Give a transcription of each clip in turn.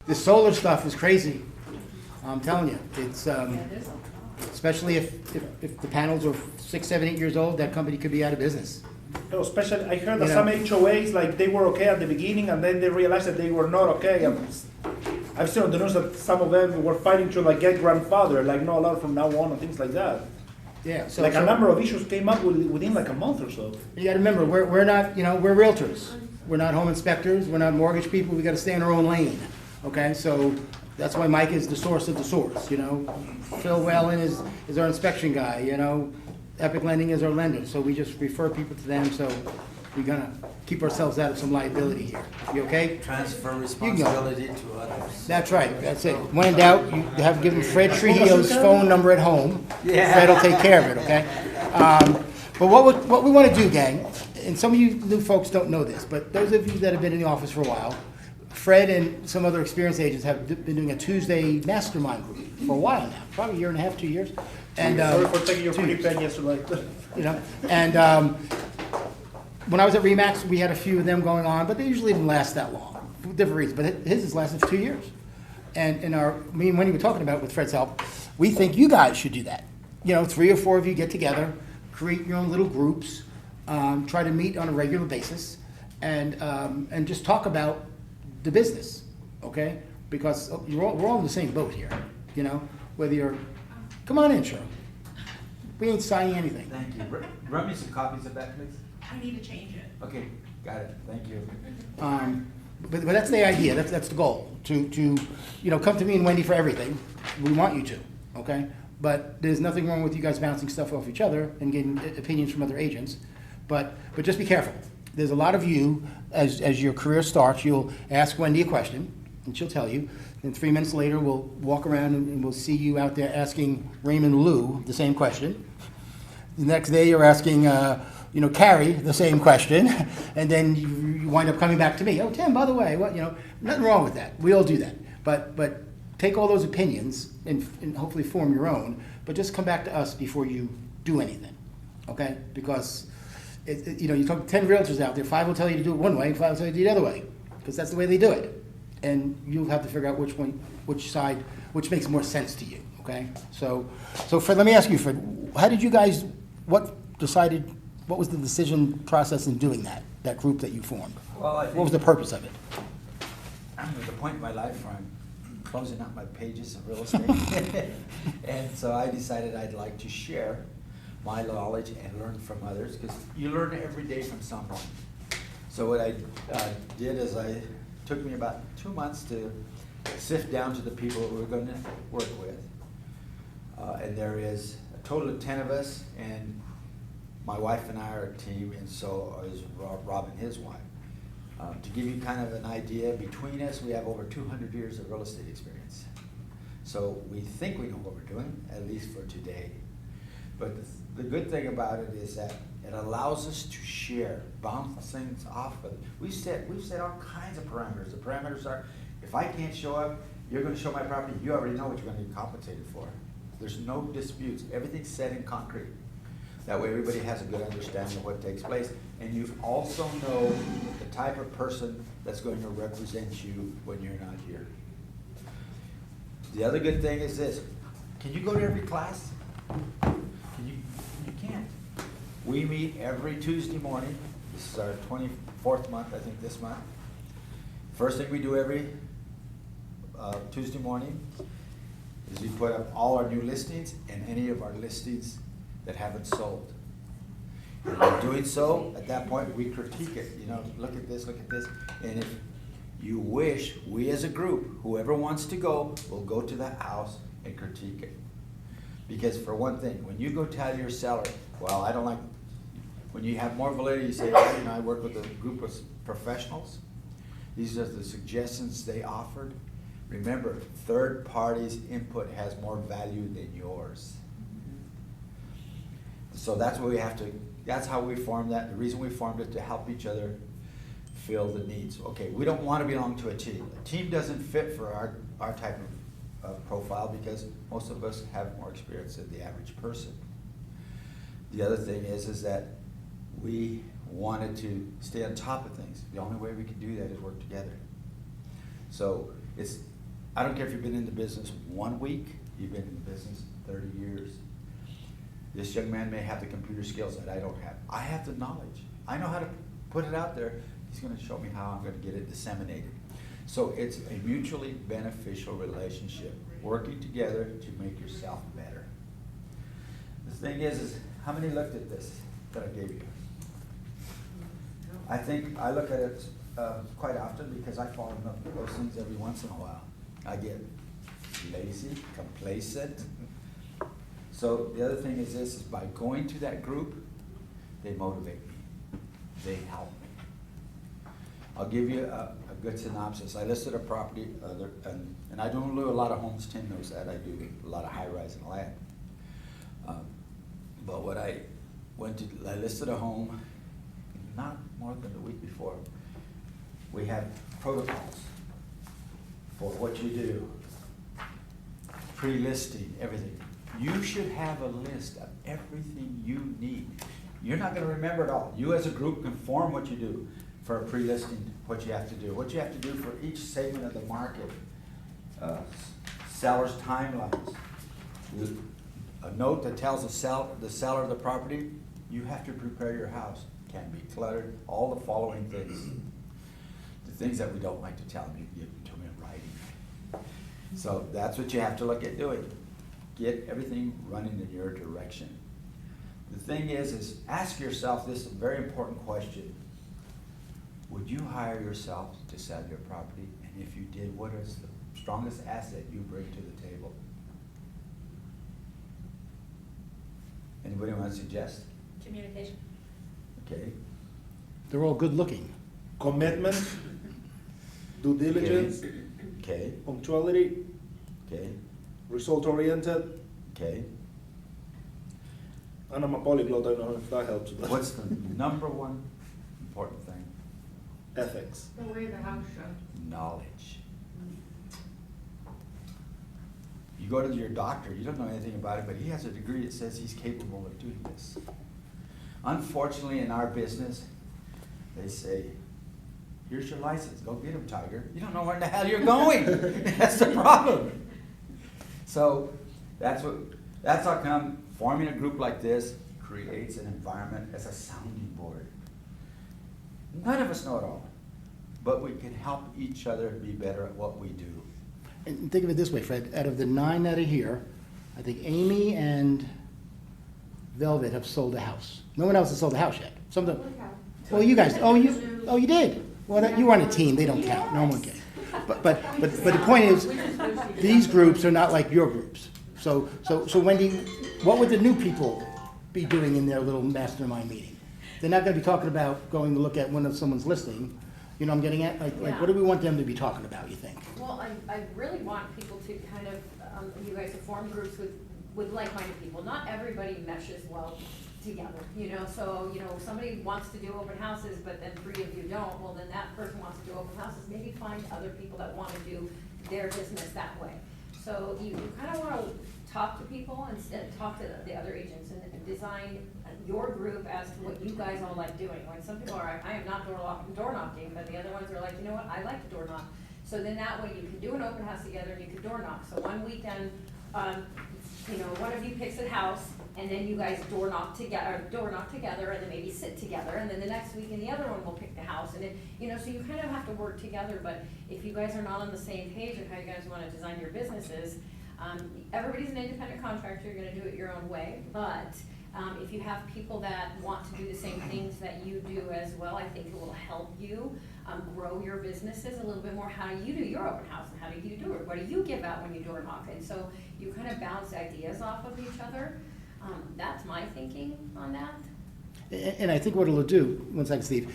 the solar stuff is crazy. I'm telling you, it's, especially if the panels are 6, 7, 8 years old, that company could be out of business. No, especially, I heard that You some know. HOAs, like, they were okay at the beginning, and then they realized that they were not okay. And I've seen on the news that some of them were fighting to, like, get grandfather, like, not allowed from now on, and things like that. Yeah, so. Like, a number of issues came up within, like, a month or so. You gotta remember, we're not, we're realtors. We're not home inspectors, we're not mortgage people, we gotta stay in our own lane, okay? So that's why Mike is the source of the source, Phil Whalen is our inspection guy, Epic Lending is our lender, so we just refer people to them, so we're gonna keep ourselves out of some liability here. You okay? Transfer responsibility to others. That's right, that's it. When in doubt, you have to give him Fred Trujillo's phone number at home. Yeah. Fred will take care of it, okay? But what we want to do, gang, and some of you new folks don't know this, but those of you that have been in the office for a while, Fred and some other experienced agents have been doing a Tuesday mastermind group for a while now, probably a year and a half, 2 years. And Sorry for taking your 2 pretty years. pen yesterday. And when I was at Remax, we had a few of them going on, but they usually didn't last that long, for different reasons. But his has lasted for 2 years. And me and Wendy were talking about it with Fred's help. We think you guys should do that. 3 or 4 of you get together, create your own little groups, try to meet on a regular basis, and just talk about the business, okay? Because we're all in the same boat here, whether you're, come on in, Cheryl. We ain't signing anything. Thank you. Run me some copies of that, please. I need to change it. Okay, got it. Thank you. But that's the idea, that's the goal, to come to me and Wendy for everything. We want you to, okay? But there's nothing wrong with you guys bouncing stuff off each other and getting opinions from other agents. But just be careful. There's a lot of you, as your career starts, you'll ask Wendy a question, and she'll tell you. Then 3 minutes later, we'll walk around and we'll see you out there asking Raymond Lou the same question. The next day, you're asking, Carrie the same question, and then you wind up coming back to me. Oh, Tim, by the way, nothing wrong with that. We all do that. But take all those opinions and hopefully form your own, but just come back to us before you do anything, okay? Because, you talk to 10 realtors out there, 5 will tell you to do it one way, and 5 will tell you to do it the other way, because that's the way they do it. And you'll have to figure out which side, which makes more sense to you, okay? So Fred, let me ask you, Fred, how did you guys, what was the decision process in doing that group that you formed? Well, I think What was the purpose of it? I'm at the point in my life where I'm closing out my pages of real estate. And so I decided I'd like to share my knowledge and learn from others, because you learn every day from someone. So what I did is took me about 2 months to sift down to the people who we're going to work with. And there is a total of 10 of us, and my wife and I are a team, and so is Rob and his wife. To give you kind of an idea, between us, we have over 200 years of real estate experience. So we think we know what we're doing, at least for today. But the good thing about it is that it allows us to share, bounce things off of. We've set all kinds of parameters. The parameters are, if I can't show up, you're going to show my property, you already know what you're going to be compensated for. There's no disputes. Everything's set in concrete. That way everybody has a good understanding of what takes place. And you also know the type of person that's going to represent you when you're not here. The other good thing is this. Can you go to every class? You can't. We meet every Tuesday morning. This is our 24th month, I think, this month. First thing we do every Tuesday morning is we put up all our new listings and any of our listings that haven't sold. And by doing so, at that point, we critique it. Look at this, and if you wish, we as a group, whoever wants to go, will go to that house and critique it. Because for one thing, when you go tell your seller, well, I don't like, when you have more validity, you say, I work with a group of professionals. These are the suggestions they offered. Remember, third party's input has more value than yours. So that's what we have to, that's how we formed that. The reason we formed it, to help each other fill the needs. Okay, we don't want to belong to a team. A team doesn't fit for our type of profile, because most of us have more experience than the average person. The other thing is that we wanted to stay on top of things. The only way we can do that is work together. So I don't care if you've been in the business 1 week, you've been in the business 30 years. This young man may have the computer skills that I don't have. I have the knowledge. I know how to put it out there. He's going to show me how I'm going to get it disseminated. So it's a mutually beneficial relationship, working together to make yourself better. The thing is how many looked at this that I gave you? I think I look at it quite often because I fall in love with those things every once in a while. I get lazy, complacent. So the other thing is this, is by going to that group, they motivate me. They help me. I'll give you a good synopsis. I listed a property, and I don't do a lot of homes. Tim knows that. I do a lot of high-rise and land. But what I listed a home not more than the week before. We have protocols for what you do, pre-listing, everything. You should have a list of everything you need. You're not going to remember it all. You as a group can form what you do for a pre-listing, what you have to do. What you have to do for each segment of the market, seller's timelines, a note that tells the seller of the property, you have to prepare your house. Can't be cluttered, all the following things. The things that we don't like to tell them, you give them to them in writing. So that's what you have to look at doing. Get everything running in your direction. The thing is ask yourself this very important question. Would you hire yourself to sell your property? And if you did, what is the strongest asset you bring to the table? Anybody want to suggest? Communication. Okay. They're all good looking. Commitment, due diligence, Okay. punctuality, Okay. result oriented, Okay. and I'm a polyglot. I don't know if that helps. But What's the number one important thing? ethics? The way the house shows. Knowledge. You go to your doctor, you don't know anything about it, but he has a degree that says he's capable of doing this. Unfortunately, in our business, they say, here's your license, go get him, Tiger. You don't know where the hell you're going. That's the problem. So that's how come forming a group like this creates an environment as a sounding board. None of us know it all, but we can help each other be better at what we do. And think of it this way, Fred, out of the 9 that are here, I think Amy and Velvet have sold a house. No one else has sold a house yet. Some of them, well, you guys, oh, you did. Well, you were on a team, they don't count, no one can. But the point is, these groups are not like your groups. So Wendy, what would the new people be doing in their little mastermind meeting? They're not gonna be talking about going to look at someone's listing. You know what I'm getting at? Like, what do we want them to be talking about, you think? Well, I really want people to kind of, you guys to form groups with like-minded people. Not everybody meshes well together, you know, so, you know, somebody wants to do open houses, but then 3 of you don't, well, then that person wants to do open houses. Maybe find other people that want to do their business that way. So you kind of want to talk to people and talk to the other agents and design your group as to what you guys all like doing. When some people are, I am not door knocking, but the other ones are like, you know what, I like to door knock. So then that way you can do an open house together and you can door knock. So one weekend, you know, one of you picks a house and then you guys door knock together, and then maybe sit together, and then the next weekend the other one will pick the house, and you know, so you kind of have to work together. But if you guys are not on the same page of how you guys want to design your businesses, everybody's an independent contractor. You're going to do it your own way, but if you have people that want to do the same things that you do as well, I think it will help you grow your businesses a little bit more. How do you do your open house, and how do you do it? What do you give out when you door knock? And so you kind of bounce ideas off of each other. That's my thinking on that. And I think what it'll do, one second, Steve,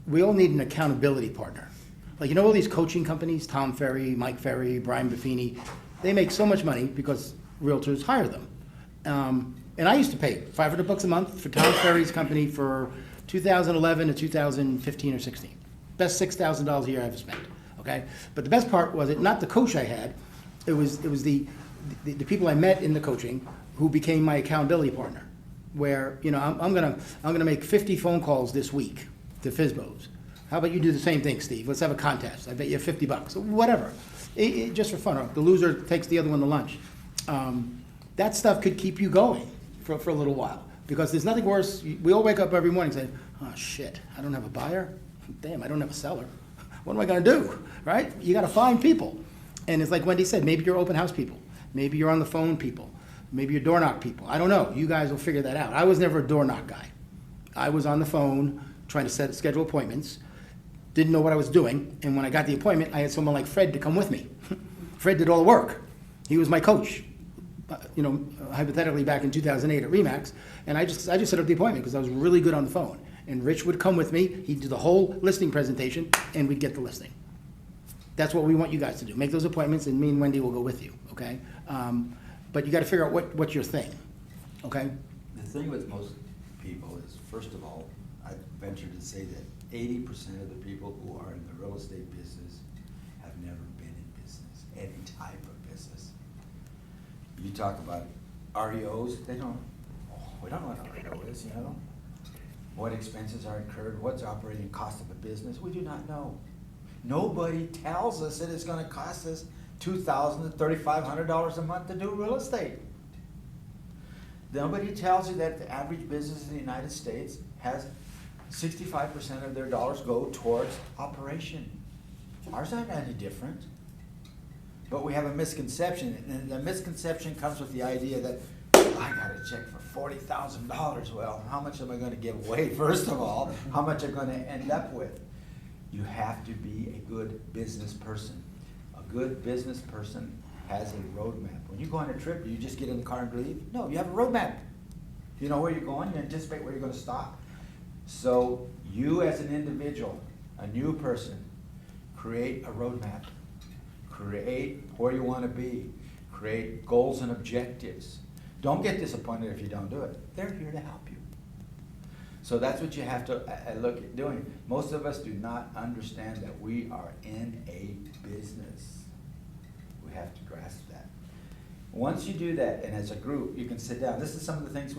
we all need an accountability partner. Like, you know, all these coaching companies, Tom Ferry, Mike Ferry, Brian Buffini, they make so much money because realtors hire them. And I used to pay $500 a month for Tom Ferry's company for 2011 to 2015 or 16. Best $6,000 a year I ever spent, okay? But the best part was not the coach I had, it was the people I met in the coaching who became my accountability partner. Where, you know, I'm gonna make 50 phone calls this week to FSBOs. How about you do the same thing, Steve? Let's have a contest. I bet you $50, whatever. Just for fun, the loser takes the other one to lunch. That stuff could keep you going for a little while, because there's nothing worse. We all wake up every morning saying, oh shit, I don't have a buyer. Damn, I don't have a seller. What am I gonna do, right? You gotta find people. And it's like Wendy said, maybe you're open house people. Maybe you're on the phone people. Maybe you're door knock people. I don't know. You guys will figure that out. I was never a door knock guy. I was on the phone trying to schedule appointments. Didn't know what I was doing. And when I got the appointment, I had someone like Fred to come with me. Fred did all the work. He was my coach, hypothetically back in 2008 at Remax. And I just set up the appointment because I was really good on the phone. And Rich would come with me. He'd do the whole listing presentation, and we'd get the listing. That's what we want you guys to do. Make those appointments, and me and Wendy will go with you, okay? But you got to figure out what's your thing, okay? The thing with most people is, first of all, I venture to say that 80% of the people who are in the real estate business have never been in business, any type of business. You talk about REOs, we don't know what an REO is, What expenses are incurred, what's the operating cost of a business, we do not know. Nobody tells us that it's gonna cost us $2,000 to $3,500 a month to do real estate. Nobody tells you that the average business in the United States has 65% of their dollars go towards operation. Ours aren't any different. But we have a misconception, and the misconception comes with the idea that I got a check for $40,000. Well, how much am I gonna give away, first of all? How much am I gonna end up with? You have to be a good business person. A good business person has a roadmap. When you go on a trip, you just get in the car and leave? No, you have a roadmap. You know where you're going, you anticipate where you're gonna stop. So you as an individual, a new person, create a roadmap. Create where you wanna be. Create goals and objectives. Don't get disappointed if you don't do it. They're here to help you. So that's what you have to look at doing. Most of us do not understand that we are in a business. We have to grasp that. Once you do that, and as a group, you can sit down. This is some of the things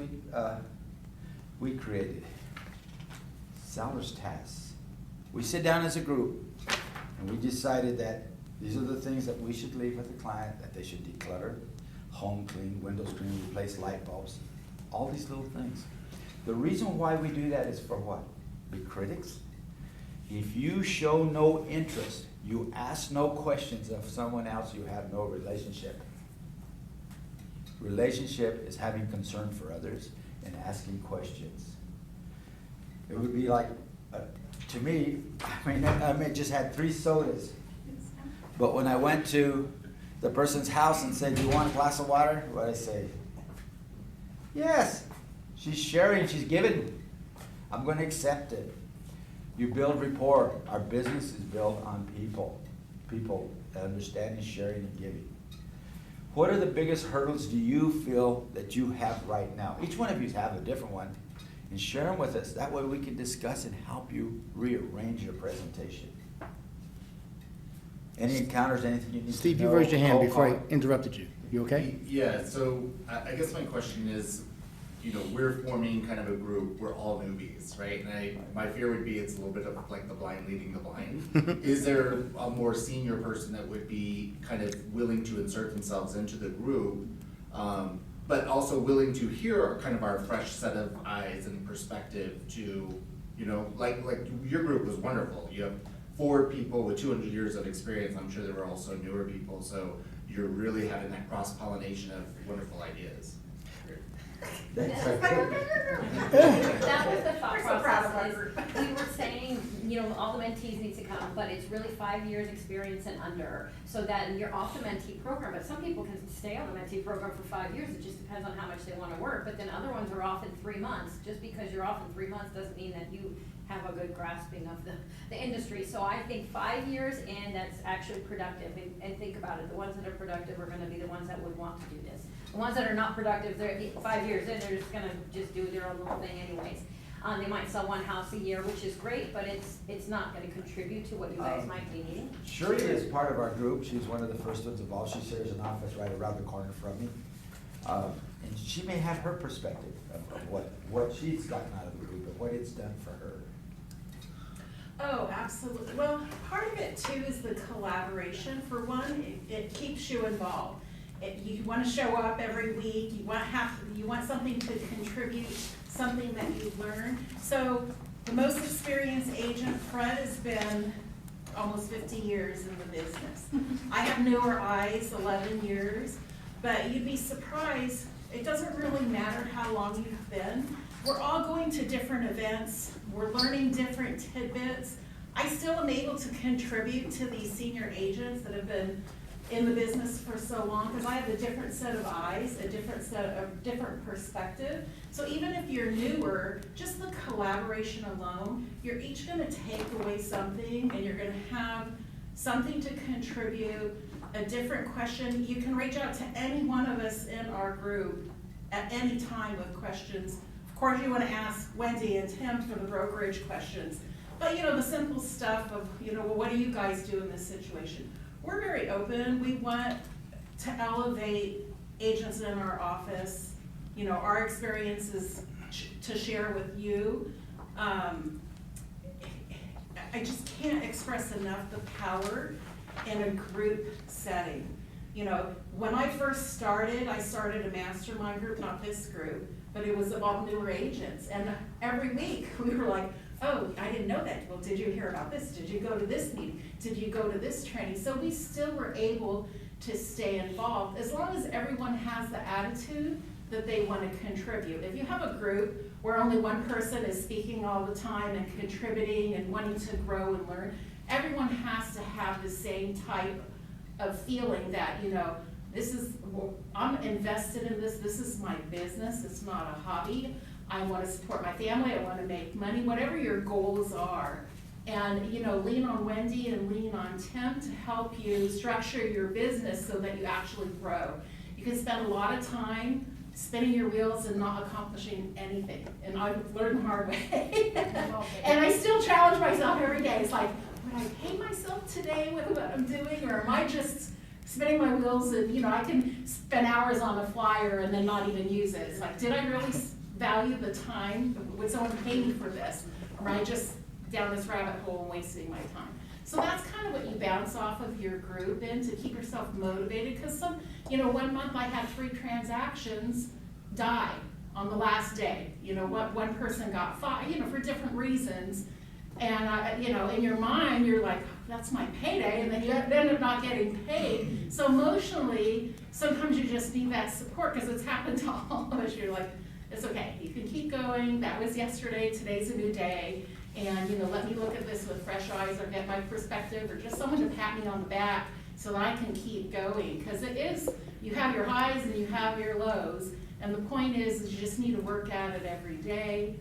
we created. Seller's tasks. We sit down as a group, and we decided that these are the things that we should leave with the client, that they should declutter, home clean, windows clean, replace light bulbs, all these little things. The reason why we do that is for what? Be critics. If you show no interest, you ask no questions of someone else, you have no relationship. Relationship is having concern for others and asking questions. It would be like, to me, I just had 3 sodas. But when I went to the person's house and said, do you want a glass of water? What did I say? Yes. She's sharing, she's giving. I'm going to accept it. You build rapport. Our business is built on people. People understanding, sharing, and giving. What are the biggest hurdles do you feel that you have right now? Each one of you have a different one. And share them with us. That way we can discuss and help you rearrange your presentation. Any encounters, anything you need Steve, to know? you raised your hand Cold before I call. interrupted you. You okay? Yeah, so I guess my question is, we're forming kind of a group, we're all newbies, right? And my fear would be it's a little bit of like the blind leading the blind. Is there a more senior person that would be kind of willing to insert themselves into the group, but also willing to hear kind of our fresh set of eyes and perspective to, like your group was wonderful. You have 4 people with 200 years of experience. I'm sure there were also newer people, so you're really having that cross-pollination of wonderful ideas. That was the thought process, is we were saying, all the mentees need to come, but it's really 5 years experience and under, so that you're off the mentee program, but some people can stay on the mentee program for 5 years, it just depends on how much they wanna work, but then other ones are off in 3 months. Just because you're off in 3 months doesn't mean that you have a good grasping of the industry. So I think 5 years, and that's actually productive, and think about it, the ones that are productive are gonna be the ones that would want to do this. The ones that are not productive, they're 5 years in, they're just gonna just do their own little thing anyways. They might sell 1 house a year, which is great, but it's not gonna contribute to what you guys might be needing. Shirley is part of our group. She's one of the first ones involved. She shares an office right around the corner from me. And she may have her perspective of what she's gotten out of the group and what it's done for her. Oh, absolutely. Well, part of it too is the collaboration. For one, it keeps you involved. You want to show up every week. You want something to contribute, something that you learn. So the most experienced agent, Fred, has been almost 50 years in the business. I have newer eyes, 11 years, but you'd be surprised. It doesn't really matter how long you've been. We're all going to different events. We're learning different tidbits. I still am able to contribute to these senior agents that have been in the business for so long, because I have a different set of eyes, a different perspective. So even if you're newer, just the collaboration alone, you're each gonna take away something, and you're gonna have something to contribute, a different question. You can reach out to any one of us in our group at any time with questions. Of course, you wanna ask Wendy and Tim for the brokerage questions. But the simple stuff of, well, what do you guys do in this situation? We're very open. We want to elevate agents in our office, our experiences to share with you. I just can't express enough the power in a group setting. When I first started, I started a mastermind group, not this group, but it was about newer agents. And every week we were like, oh, I didn't know that. Well, did you hear about this? Did you go to this meeting? Did you go to this training? So we still were able to stay involved as long as everyone has the attitude that they want to contribute. If you have a group where only one person is speaking all the time and contributing and wanting to grow and learn, everyone has to have the same type of feeling that, I'm invested in this. This is my business. It's not a hobby. I want to support my family, I want to make money, whatever your goals are. And, lean on Wendy and lean on Tim to help you structure your business so that you actually grow. You can spend a lot of time spinning your wheels and not accomplishing anything. And I've learned the hard way. And I still challenge myself every day. It's like, would I pay myself today with what I'm doing, or am I just spinning my wheels and, I can spend hours on a flyer and then not even use it. It's like, did I really value the time? Would someone pay me for this? Or am I just down this rabbit hole and wasting my time? So that's kind of what you bounce off of your group in to keep yourself motivated. Because one month I had 3 transactions die on the last day. One person got fired, for different reasons. And, in your mind, you're like, that's my payday, and then you end up not getting paid. So emotionally, sometimes you just need that support, because it's happened to all of us. You're like, it's okay, you can keep going. That was yesterday, today's a new day. And, let me look at this with fresh eyes, or get my perspective, or just someone to pat me on the back so that I can keep going. Because you have your highs and you have your lows. And the point is you just need to work at it every day.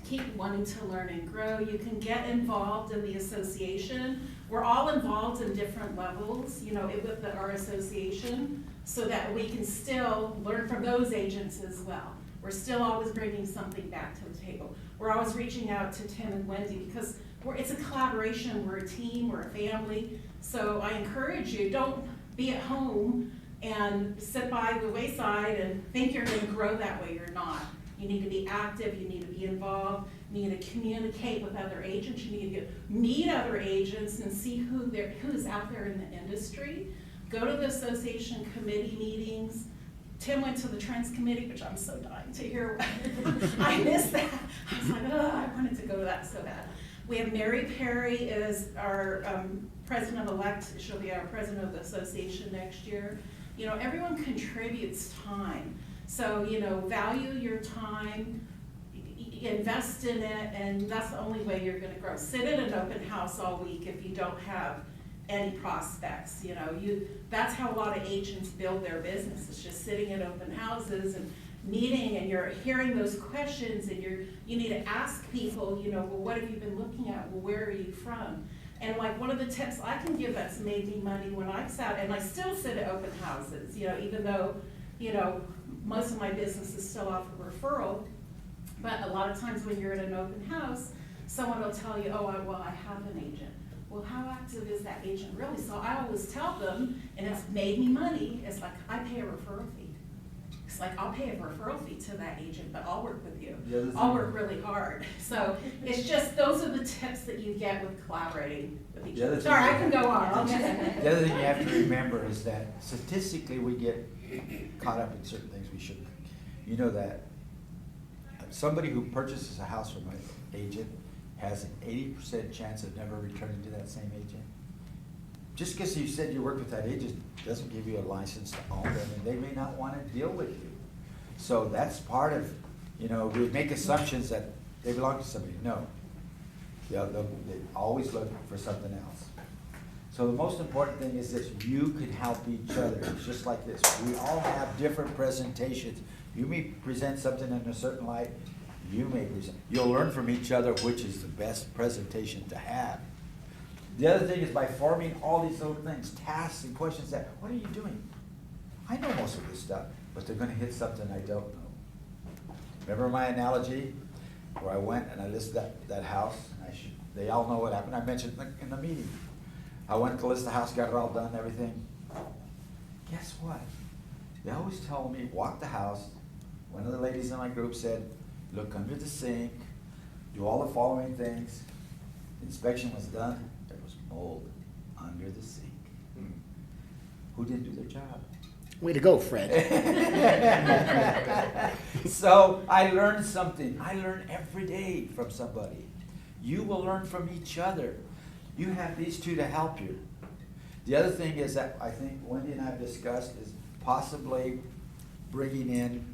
Keep wanting to learn and grow. You can get involved in the association. We're all involved in different levels, with our association, so that we can still learn from those agents as well. We're still always bringing something back to the table. We're always reaching out to Tim and Wendy, because it's a collaboration. We're a team, we're a family. So I encourage you, don't be at home and sit by the wayside and think you're going to grow that way. You're not. You need to be active, you need to be involved, you need to communicate with other agents, you need to meet other agents and see who's out there in the industry. Go to the association committee meetings. Tim went to the Trends Committee, which I'm so dying to hear. I missed that. I was like, oh, I wanted to go to that so bad. We have Mary Perry is our president-elect. She'll be our president of the association next year. Everyone contributes time. So, value your time, invest in it, and that's the only way you're gonna grow. Sit in an open house all week if you don't have any prospects. That's how a lot of agents build their business. It's just sitting in open houses and meeting, and you're hearing those questions, and you need to ask people, well, what have you been looking at? Well, where are you from? And like one of the tips I can give that's made me money when I've sat, and I still sit at open houses, even though, most of my business is still off of referral, but a lot of times when you're at an open house, someone will tell you, oh, I have an agent. Well, how active is that agent really? So I always tell them, and it's made me money, it's like I pay a referral fee. It's like, I'll pay a referral fee to that agent, but I'll work with you. The other I'll thing- work really hard. So it's just, those are the tips that you get with collaborating with each The other other. thing Sorry, I you can have- go on. I'll just. The other thing you have to remember is that statistically, we get caught up in certain things we shouldn't. You know that somebody who purchases a house from an agent has an 80% chance of never returning to that same agent. Just because you said you work with that agent doesn't give you a license to own them, and they may not want to deal with you. So that's part of, we make assumptions that they belong to somebody. No. They always look for something else. So the most important thing is this: you can help each other. It's just like this. We all have different presentations. You may present something in a certain light. You may present. You'll learn from each other which is the best presentation to have. The other thing is by forming all these little things, tasks and questions that, what are you doing? I know most of this stuff, but they're gonna hit something I don't know. Remember my analogy where I went and I listed that house? And they all know what happened. I mentioned it in the meeting. I went to list the house, got it all done, everything. Guess what? They always tell me, walk the house. One of the ladies in my group said, look under the sink, do all the following things. Inspection was done, there was mold under the sink. Who didn't do their job? Way to go, Fred. So I learned something. I learn every day from somebody. You will learn from each other. You have these two to help you. The other thing is that I think Wendy and I have discussed is possibly bringing in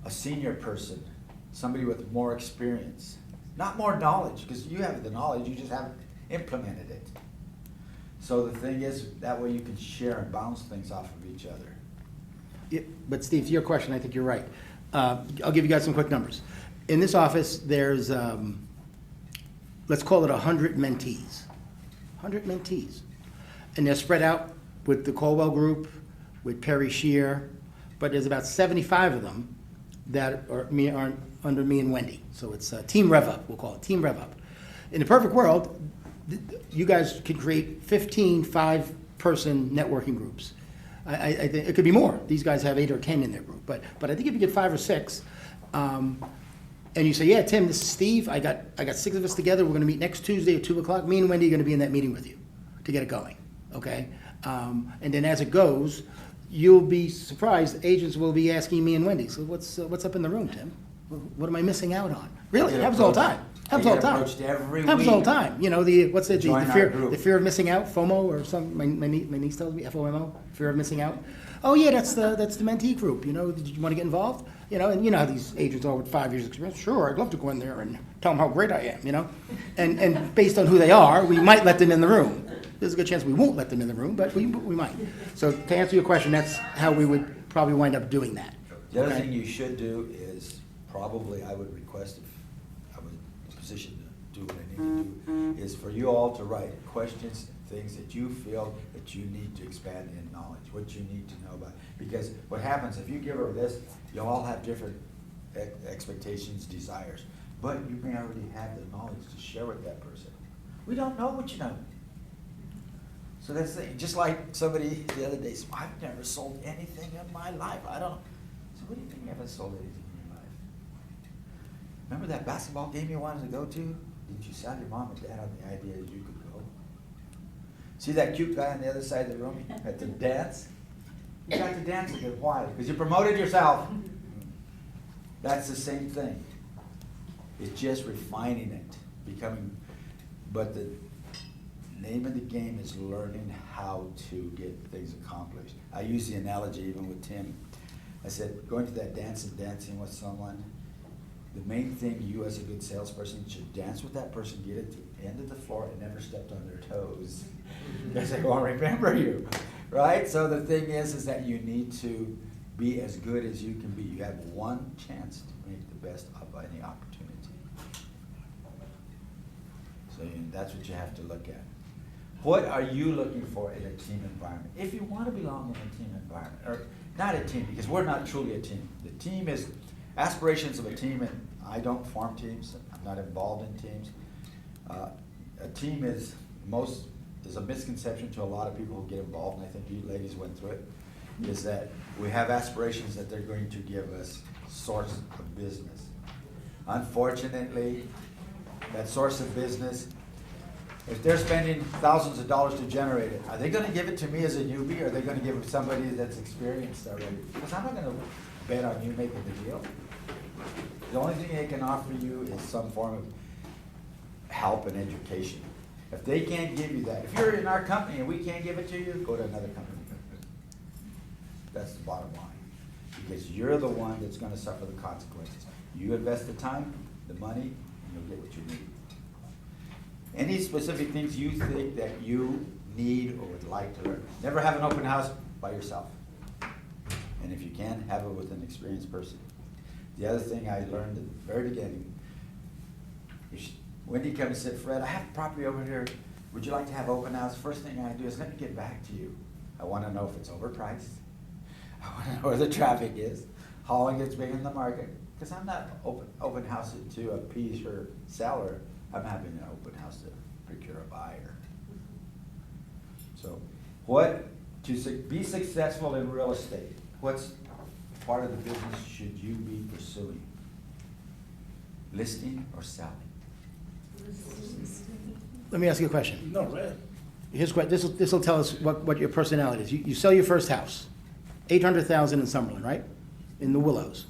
a senior person, somebody with more experience. Not more knowledge, because you have the knowledge, you just haven't implemented it. So the thing is, that way you can share and bounce things off of each other. Yeah, but Steve, to your question, I think you're right. I'll give you guys some quick numbers. In this office, there's, let's call it 100 mentees. 100 mentees. And they're spread out with the Colwell Group, with Perry Shear, but there's about 75 of them that are under me and Wendy. So it's Team Rev Up, we'll call it, Team Rev Up. In the perfect world, you guys could create 15 5-person networking groups. I think it could be more. These guys have 8 or 10 in their group, but I think if you get 5 or 6, and you say, yeah, Tim, this is Steve. I got 6 of us together. We're going to meet next Tuesday at 2:00. Me and Wendy are going to be in that meeting with you to get it going. Okay, and then as it goes, you'll be surprised. Agents will be asking me and Wendy, so what's up in the room, Tim? What am I missing out on? Really, it happens all the time. Happens all the time. Approached every Happens all the week. time. You know, what's it, Join the our group. fear of missing out, FOMO, or some, my niece tells me, FOMO, fear of missing out. Oh yeah, that's the mentee group, you know, did you want to get involved? You know, and you know how these agents are with 5 years experience. Sure, I'd love to go in there and tell them how great I am, you know? And based on who they are, we might let them in the room. There's a good chance we won't let them in the room, but we might. So to answer your question, that's how we would probably wind up doing that. The other Okay? thing you should do is, probably I would request, if I was in a position to do what I need to do, is for you all to write questions, things that you feel that you need to expand in knowledge, what you need to know about. Because what happens, if you give her a list, you'll all have different expectations, desires, but you may already have the knowledge to share with that person. We don't know what you know. So that's the thing. Just like somebody the other day said, I've never sold anything in my life. I don't. So what do you think you haven't sold anything in your life? Remember that basketball game you wanted to go to? Did you sell your mom and dad on the idea that you could go? See that cute guy on the other side of the room at the dance? You got to dance with him. Why? Because you promoted yourself. That's the same thing. It's just refining it, becoming, but the name of the game is learning how to get things accomplished. I use the analogy even with Tim. I said, going to that dance and dancing with someone, the main thing you as a good salesperson should dance with that person, get it to the end of the floor and never stepped on their toes. Because they won't remember you, right? So the thing is that you need to be as good as you can be. You have one chance to make the best of any opportunity. So that's what you have to look at. What are you looking for in a team environment? If you want to belong in a team environment, or not a team, because we're not truly a team. The team is aspirations of a team, and I don't form teams. I'm not involved in teams. A team is a misconception to a lot of people who get involved, and I think you ladies went through it. is that we have aspirations that they're going to give us source of business. Unfortunately, that source of business, if they're spending thousands of dollars to generate it, are they gonna give it to me as a newbie, or are they gonna give it to somebody that's experienced already? Because I'm not gonna bet on you making the deal. The only thing they can offer you is some form of help and education. If they can't give you that, if you're in our company and we can't give it to you, go to another company. That's the bottom line. Because you're the one that's gonna suffer the consequences. You invest the time, the money, and you'll get what you need. Any specific things you think that you need or would like to learn? Never have an open house by yourself. And if you can, have it with an experienced person. The other thing I learned at the very beginning, Wendy comes and said, Fred, I have property over here. Would you like to have open house? First thing I do is let me get back to you. I want to know if it's overpriced. I want to know where the traffic is, how long it's been in the market. Because I'm not open house it to appease her seller. I'm having an open house to procure a buyer. So, to be successful in real estate, what's part of the business should you be pursuing? Listing or selling? Let me ask you a question. No, really. Here's what, this will tell us what your personality is. You sell your first house, $800,000 in Summerlin, right? In the Willows.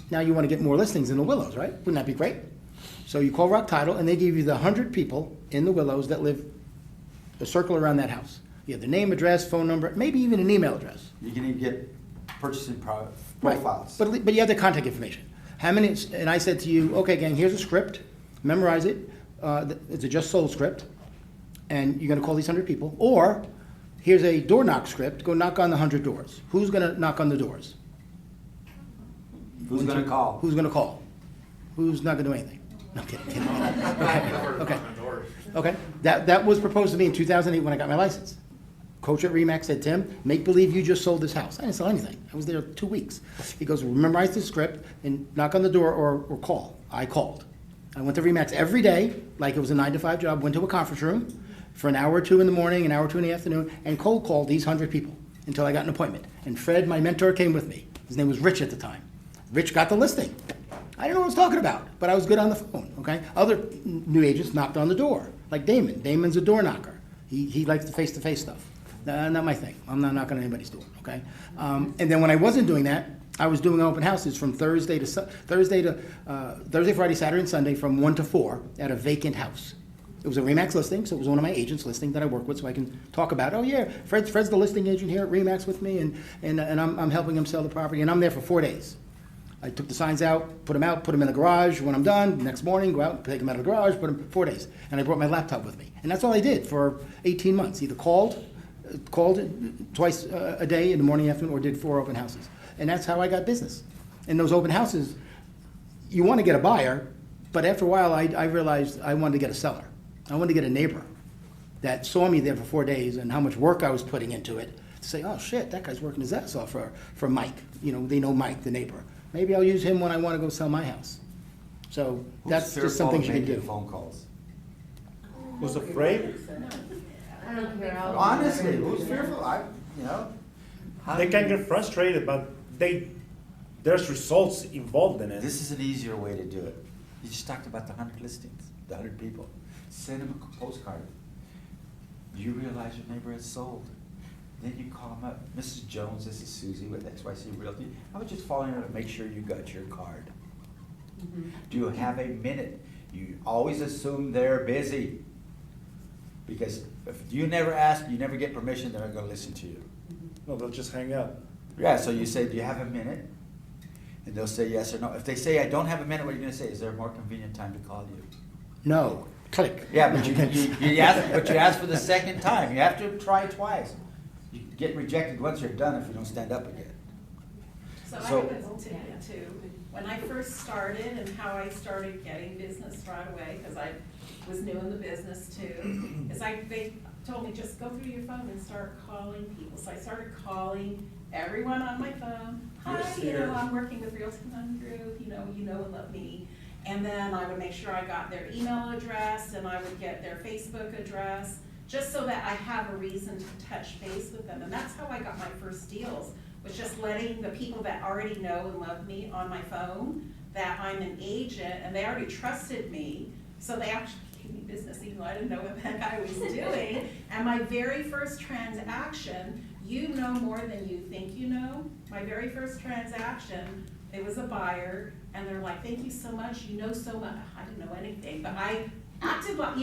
Now you want to get more listings in the Willows, right? Wouldn't that be great? So you call Rock Title and they give you the 100 people in the Willows that live a circle around that house. You have the name, address, phone number, maybe even an email address. You can even get purchasing Right. profiles. But you have the contact information. How many, and I said to you, okay, gang, here's a script, memorize it. It's a just sold script, and you're gonna call these 100 people. Or, here's a door knock script, go knock on the 100 doors. Who's gonna knock on the doors? Who's gonna call? Who's gonna call? Who's not gonna do anything? No, kidding. Okay. That was proposed to me in 2008 when I got my license. Coach at RE/MAX said, Tim, make believe you just sold this house. I didn't sell anything. I was there 2 weeks. He goes, memorize the script and knock on the door or call. I called. I went to RE/MAX every day, like it was a 9-to-5 job, went to a conference room for an hour or two in the morning, an hour or two in the afternoon, and cold called these 100 people until I got an appointment. And Fred, my mentor, came with me. His name was Rich at the time. Rich got the listing. I didn't know what I was talking about, but I was good on the phone, okay? Other new agents knocked on the door, like Damon. Damon's a door knocker. He likes the face-to-face stuff. Not my thing. I'm not knocking on anybody's door, okay? And then when I wasn't doing that, I was doing open houses from Thursday, Friday, Saturday, and Sunday from 1 to 4 at a vacant house. It was a RE/MAX listing, so it was one of my agents listing that I work with, so I can talk about, oh yeah, Fred's the listing agent here at RE/MAX with me, and I'm helping him sell the property, and I'm there for 4 days. I took the signs out, put them in the garage. When I'm done, next morning, go out, take them out of the garage, put them 4 days. And I brought my laptop with me. And that's all I did for 18 months. Either called twice a day in the morning, afternoon, or did 4 open houses. And that's how I got business. In those open houses, you want to get a buyer, but after a while, I realized I wanted to get a seller. I wanted to get a neighbor that saw me there for 4 days and how much work I was putting into it to say, oh shit, that guy's working his ass off for Mike. You know, they know Mike, the neighbor. Maybe I'll use him when I want to go sell my house. So that's just something you can do. Phone calls. Who's afraid? I don't care. Honestly, who's fearful? They can get frustrated, but there's results involved in it. This is an easier way to do it. You just talked about the 100 listings, the 100 people. Send them a postcard. Do you realize your neighbor has sold? Then you call them up. Mrs. Jones, this is Susie with XYZ Realty. I was just following her to make sure you got your card. Mm-hmm. Do you have a minute? You always assume they're busy. Because if you never ask, you never get permission, they're not going to listen to you. No, they'll just hang up. Yeah, so you say, do you have a minute? And they'll say yes or no. If they say, I don't have a minute, what are you going to say? Is there a more convenient time to call you? No. Click. Yeah, but you ask for the second time. You have to try twice. You get rejected once you're done if you don't stand up again. So I So- have a tidbit too. When I first started and how I started getting business right away, because I was new in the business too, is they told me just go through your phone and start calling people. So I started calling everyone on my phone. Hi, I'm working with Realty Mastermind Group, you know and love me. And then I would make sure I got their email address and I would get their Facebook address. just so that I have a reason to touch base with them. And that's how I got my first deals, was just letting the people that already know and love me on my phone that I'm an agent, and they already trusted me, so they actually gave me business even though I didn't know what the heck I was doing. And my very first transaction, you know more than you think you know. My very first transaction, it was a buyer, and they're like, thank you so much, you know so much. I didn't know anything, but I acted like,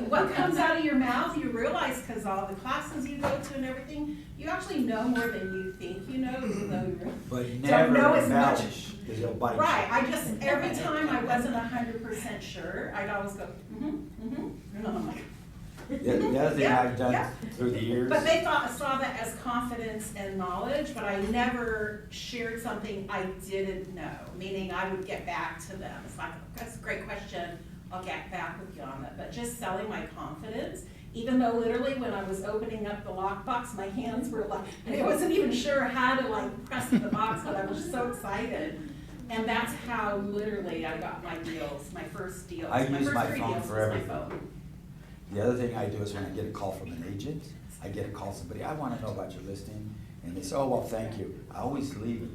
what comes out of your mouth, you realize, because all the classes you go to and everything, you actually know more than you think you know, even though you But don't never know as much. embellish, because he'll bite you. Right, I just, every time I wasn't 100% sure, I'd always go, and I'm like. The other thing Yeah, I've done yeah. through the years. But they saw that as confidence and knowledge, but I never shared something I didn't know, meaning I would get back to them. It's like, that's a great question, I'll get back with you on that. But just selling my confidence, even though literally when I was opening up the lockbox, my hands were like, I wasn't even sure how to like press the box, but I was just so excited. And that's how literally I got my deals, my first deals. I use first my 3 phone deals for was my everything. phone. The other thing I do is when I get a call from an agent, I get a call somebody, I wanna know about your listing, and they say, oh, well, thank you. I always leave it.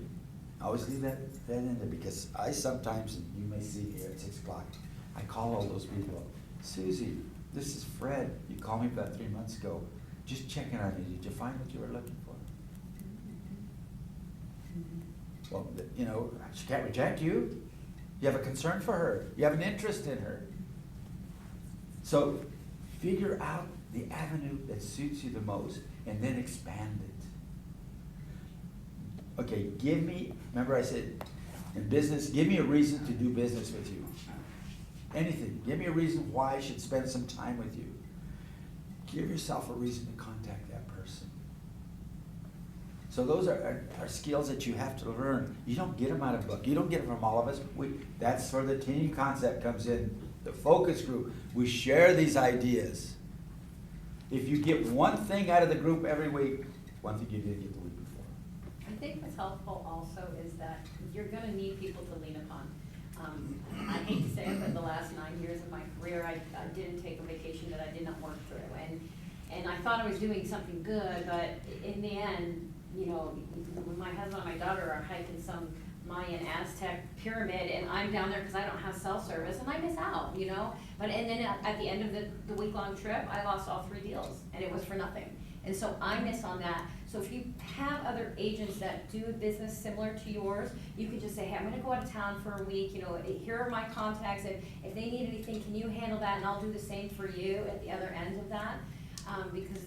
I always leave that in there, because I sometimes, and you may see me here at 6 o'clock, I call all those people, Susie, this is Fred, you called me about 3 months ago, just checking on you, did you find what you were looking for? Well, you know, she can't reject you. You have a concern for her. You have an interest in her. So figure out the avenue that suits you the most and then expand it. Okay, remember I said, in business, give me a reason to do business with you. Anything. Give me a reason why I should spend some time with you. Give yourself a reason to contact that person. So those are skills that you have to learn. You don't get them out of a book. You don't get them from all of us. That's where the team concept comes in. The focus group. We share these ideas. If you get one thing out of the group every week, one thing you didn't get the week before. I think what's helpful also is that you're gonna need people to lean upon. I hate to say it, but the last 9 years of my career, I didn't take a vacation that I did not work through. And I thought I was doing something good, but in the end, you know, when my husband and my daughter are hiking some Mayan Aztec pyramid, and I'm down there because I don't have cell service, and I miss out, you know? And then at the end of the week-long trip, I lost all 3 deals, and it was for nothing. And so I miss on that. So if you have other agents that do business similar to yours, you could just say, hey, I'm gonna go out of town for a week, you know, here are my contacts, and if they need anything, can you handle that? And I'll do the same for you at the other end of that. Because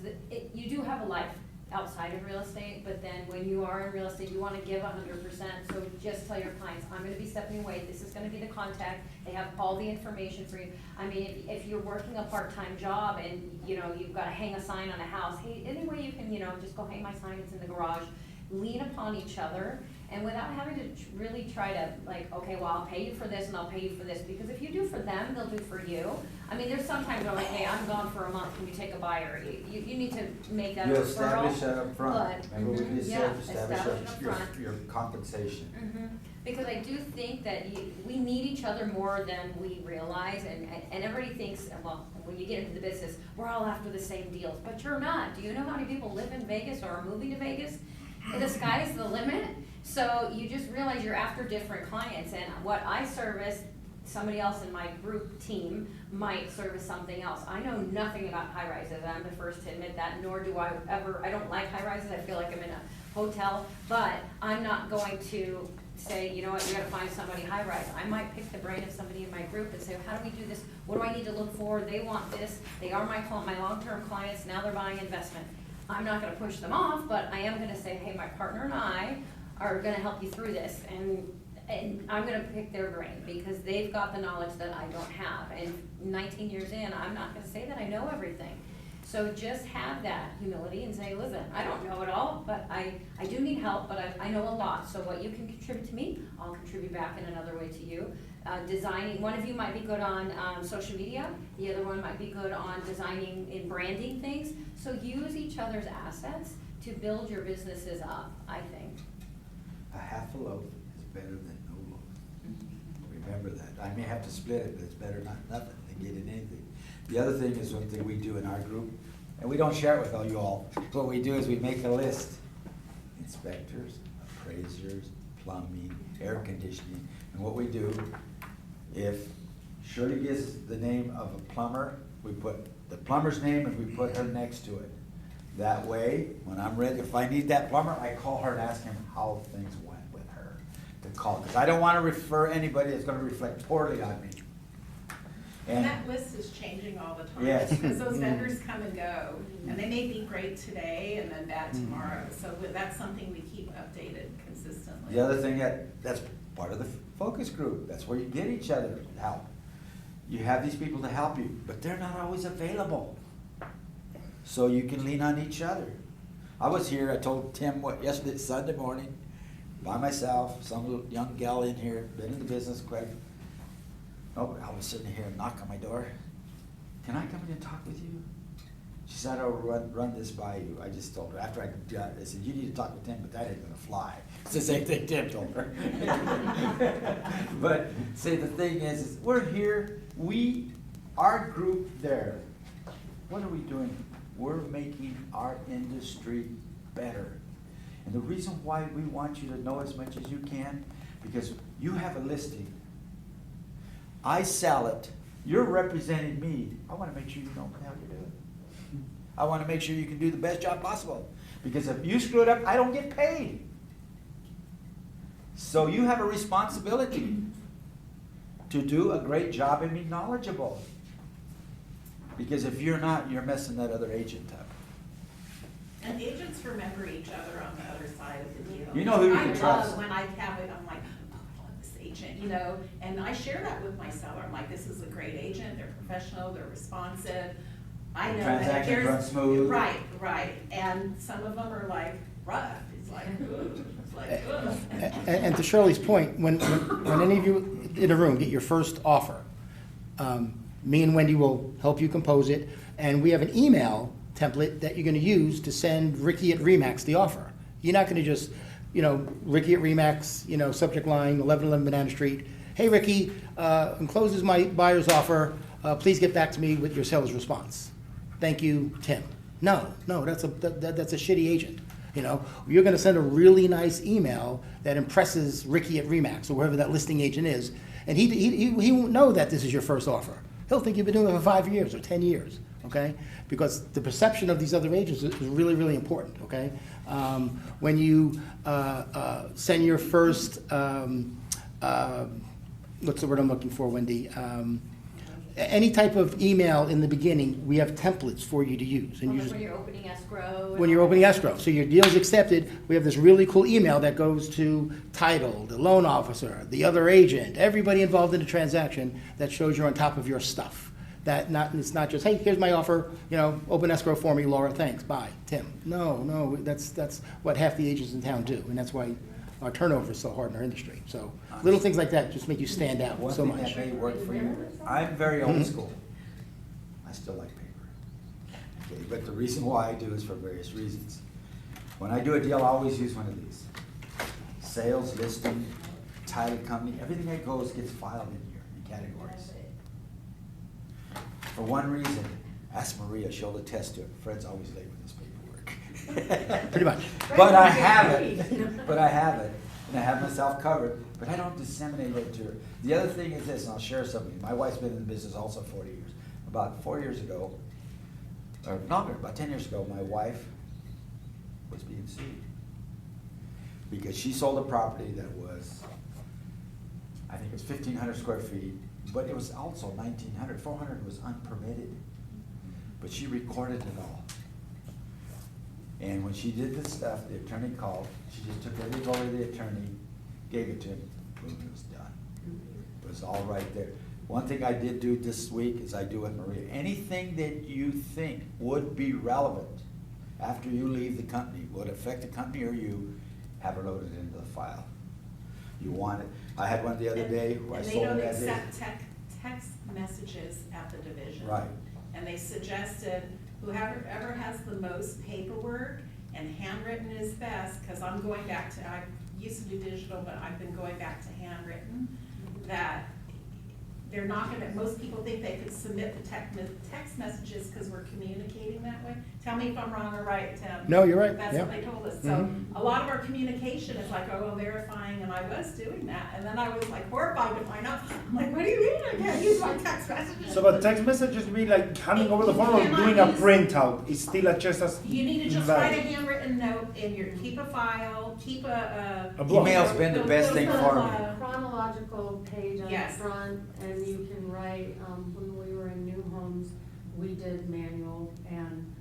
you do have a life outside of real estate, but then when you are in real estate, you wanna give 100%. So just tell your clients, I'm gonna be stepping away, this is gonna be the contact, they have all the information for you. I mean, if you're working a part-time job and, you know, you've gotta hang a sign on a house, hey, any way you can, you know, just go hang my sign, it's in the garage. Lean upon each other, and without having to really try to, like, okay, well, I'll pay you for this and I'll pay you for this, because if you do for them, they'll do for you. I mean, there's sometimes where like, hey, I'm gone for a month, can you take a buyer? You need to make that a You referral. establish that up front. But, Remember we just yeah, said, establish it up front. your compensation. Because I do think that we need each other more than we realize, and everybody thinks, well, when you get into the business, we're all after the same deals, but you're not. Do you know how many people live in Vegas or are moving to Vegas? And the sky's the limit, so you just realize you're after different clients, and what I service, somebody else in my group team might service something else. I know nothing about high rises, I'm the first to admit that, nor do I ever, I don't like high rises, I feel like I'm in a hotel, but I'm not going to say, you know what, you gotta find somebody high rise. I might pick the brain of somebody in my group and say, how do we do this? What do I need to look for? They want this, they are my long-term clients, now they're buying investment. I'm not gonna push them off, but I am gonna say, hey, my partner and I are gonna help you through this, and I'm gonna pick their brain, because they've got the knowledge that I don't have, and 19 years in, I'm not gonna say that I know everything. So just have that humility and say, listen, I don't know it all, but I do need help, but I know a lot, so what you can contribute to me, I'll contribute back in another way to you. Designing, one of you might be good on social media, the other one might be good on designing and branding things. So use each other's assets to build your businesses up, I think. A half a loaf is better than no loaf. Remember that. I may have to split it, but it's better not nothing than getting anything. The other thing is one thing we do in our group, and we don't share it with all you all. What we do is we make a list. Inspectors, appraisers, plumbing, air conditioning. And what we do, if Shirley gives the name of a plumber, we put the plumber's name and we put her next to it. That way, when I'm ready, if I need that plumber, I call her and ask him how things went with her to call. Because I don't want to refer anybody that's going to reflect poorly on me. And that list is changing all the time. Yes. Because those vendors come and go, and they may be great today and then bad tomorrow. So that's something we keep updated consistently. The other thing that's part of the focus group, that's where you get each other help. You have these people to help you, but they're not always available. So you can lean on each other. I was here, I told Tim yesterday, Sunday morning, by myself, some little young gal in here, been in the business quite. Oh, I was sitting here and knock on my door. Can I come in and talk with you? She said, I'll run this by you. I just told her, after I got it, I said, you need to talk with Tim, but that ain't gonna fly. It's the same thing Tim told her. But, see, the thing is we're here, our group there, what are we doing? We're making our industry better. And the reason why we want you to know as much as you can, because you have a listing. I sell it. You're representing me. I want to make sure you know what the hell you're doing. I want to make sure you can do the best job possible. Because if you screw it up, I don't get paid. So you have a responsibility to do a great job and be knowledgeable. Because if you're not, you're messing that other agent up. And agents remember each other on the other side of the deal. You know who you can I trust. love when I have it, I'm like, oh, I love this agent, you know, and I share that with my seller. I'm like, this is a great agent, they're professional, they're responsive. I know that Transactions there's. run smooth. Right, and some of them are like rough, it's like, ooh, it's like, ugh. And to Shirley's point, when any of you in a room get your first offer, me and Wendy will help you compose it, and we have an email template that you're gonna use to send Ricky at Remax the offer. You're not gonna just, Ricky at Remax, subject line, 1111 Banana Street. Hey, Ricky, encloses my buyer's offer. Please get back to me with your seller's response. Thank you, Tim. No, that's a shitty agent. You're gonna send a really nice email that impresses Ricky at Remax or whoever that listing agent is, and he won't know that this is your first offer. He'll think you've been doing it for 5 years or 10 years, okay? Because the perception of these other agents is really, really important, okay? When you send your first, what's the word I'm looking for, Wendy? Any type of email in the beginning, we have templates for you to use. And When you're opening escrow. when you're opening escrow. So your deal's accepted, we have this really cool email that goes to title, the loan officer, the other agent, everybody involved in the transaction that shows you're on top of your stuff. It's not just, hey, here's my offer, open escrow for me, Laura, thanks, bye, Tim. No, that's what half the agents in town do, and that's why our turnover is so hard in our industry. So little things like that just make you stand out One so thing much. that may work for you, I'm very old school. I still like paper. Okay, but the reason why I do is for various reasons. When I do a deal, I always use one of these. Sales, listing, title company, everything that goes gets filed in here in categories. For one reason, ask Maria, she'll attest to it. Fred's always late with his paperwork. Pretty much. But I have it, and I have myself covered, but I don't disseminate it to her. The other thing is this, and I'll share something. My wife's been in the business also 40 years. About 4 years ago, or longer, about 10 years ago, my wife was being sued. Because she sold a property that was, I think it was 1,500 square feet, but it was also 1,900, 400 was unpermitted. But she recorded it all. And when she did this stuff, the attorney called, she just took every go to the attorney, gave it to him, boom, it was done. It was all right there. One thing I did do this week is I do with Maria, anything that you think would be relevant after you leave the company, would affect the company or you, have her loaded into the file. You want it. I had one the other day where I sold it that day. And they don't accept text messages at the division. Right. And they suggested whoever ever has the most paperwork and handwritten is best, because I'm going back to, I used to do digital, but I've been going back to handwritten, that they're not gonna, most people think they could submit the text messages because we're communicating that way. Tell me if I'm wrong or right, Tim. No, you're right, That's yeah. what they told us. So Mhm. a lot of our communication is like, oh, verifying, and I was doing that. And then I was like horrified to find out, I'm like, what do you mean I can't use my text messages? So, but text messages mean like handing over the phone or You cannot doing a use- printout? It's still just as You need to just valid. write a handwritten note in your, keep a file, keep a. A blog. Email's been the best thing for me. Chronological page on the Yes. front, and you can write, when we were in new homes, we did manual, and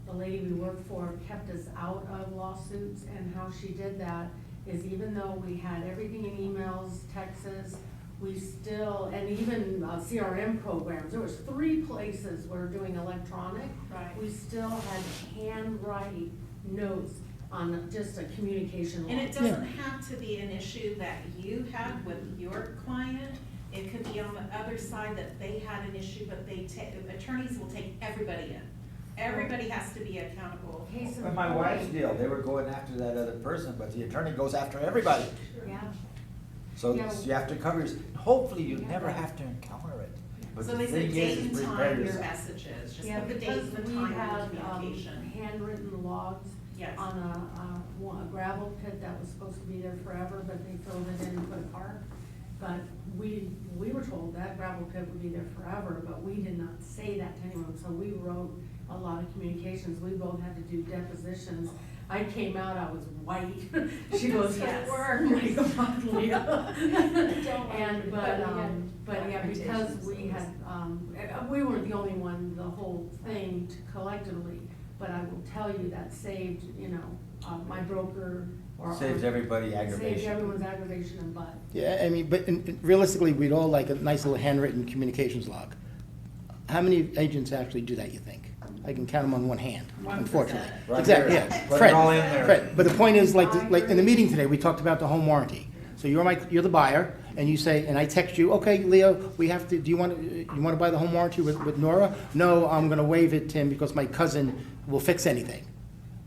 the lady we worked for kept us out of lawsuits, and how she did that is even though we had everything in emails, texts, we still, and even CRM programs, there was 3 places we're doing electronic. Right. We still had handwrite notes on just a communication log. And it doesn't have to be an issue that you had with your client. It could be on the other side that they had an issue, but attorneys will take everybody in. Everybody has to be accountable. Case in With my wife's point. deal, they were going after that other person, but the attorney goes after everybody. Yeah. So Yeah. you have to cover, hopefully you never have to encounter it. But So the they said thing date is and prepare time your yourself. messages, just Yeah, put the date because and the we time had, of the communication. handwritten logs Yes. on a gravel pit that was supposed to be there forever, but they filled it in and put a park. But we were told that gravel pit would be there forever, but we did not say that to anyone, so we wrote a lot of communications. We both had to do depositions. I came out, I was white. She goes, Yes. work, like a Leah. And, but yeah, because Reputations we had, we weren't the only one, the whole thing collectively, but I will tell you that saved, my broker or. Saves everybody Saves aggravation. everyone's aggravation and butt. Yeah, I mean, but realistically, we'd all like a nice little handwritten communications log. How many agents actually do that, you think? I can count them on one hand, 1%. unfortunately. Right Exactly, there. yeah. Put it Fred, all in there. Fred, but the point is, like I in the meeting today, we talked about the home warranty. So you're the buyer, and you say, and I text you, okay, Leo, we have to, do you want to buy the home warranty with Nora? No, I'm gonna waive it, Tim, because my cousin will fix anything.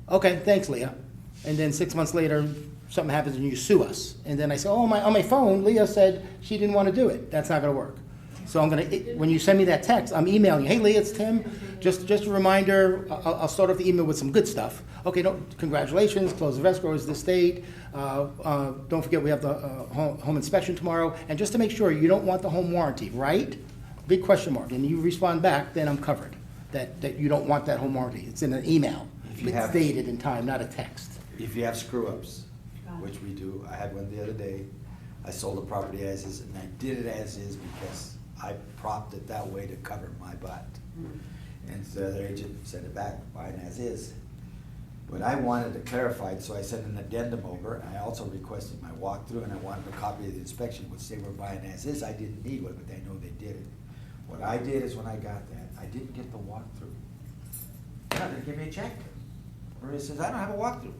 Okay, thanks, Leah. And then 6 months later, something happens and you sue us. And then I say, oh, on my phone, Leah said she didn't want to do it. That's not gonna work. So when you send me that text, I'm emailing you, hey, Leah, it's Tim. Just a reminder, I'll start off the email with some good stuff. Okay, no, congratulations, close of escrow is this date. Don't forget, we have the home inspection tomorrow. And just to make sure, you don't want the home warranty, right? Big question mark. And you respond back, then I'm covered. That you don't want that home warranty. It's in an email. If you It's have- dated in time, not a text. If you have screw-ups, which we do, I had one the other day, I sold the property as is, and I did it as is because I propped it that way to cover my butt. And so the other agent sent it back, buying as is. But I wanted it clarified, so I sent an addendum over, and I also requested my walkthrough, and I wanted a copy of the inspection, which they were buying as is. I didn't need one, but they know they did it. What I did is when I got that, I didn't get the walkthrough. They're not gonna give me a check. Maria says, I don't have a walkthrough.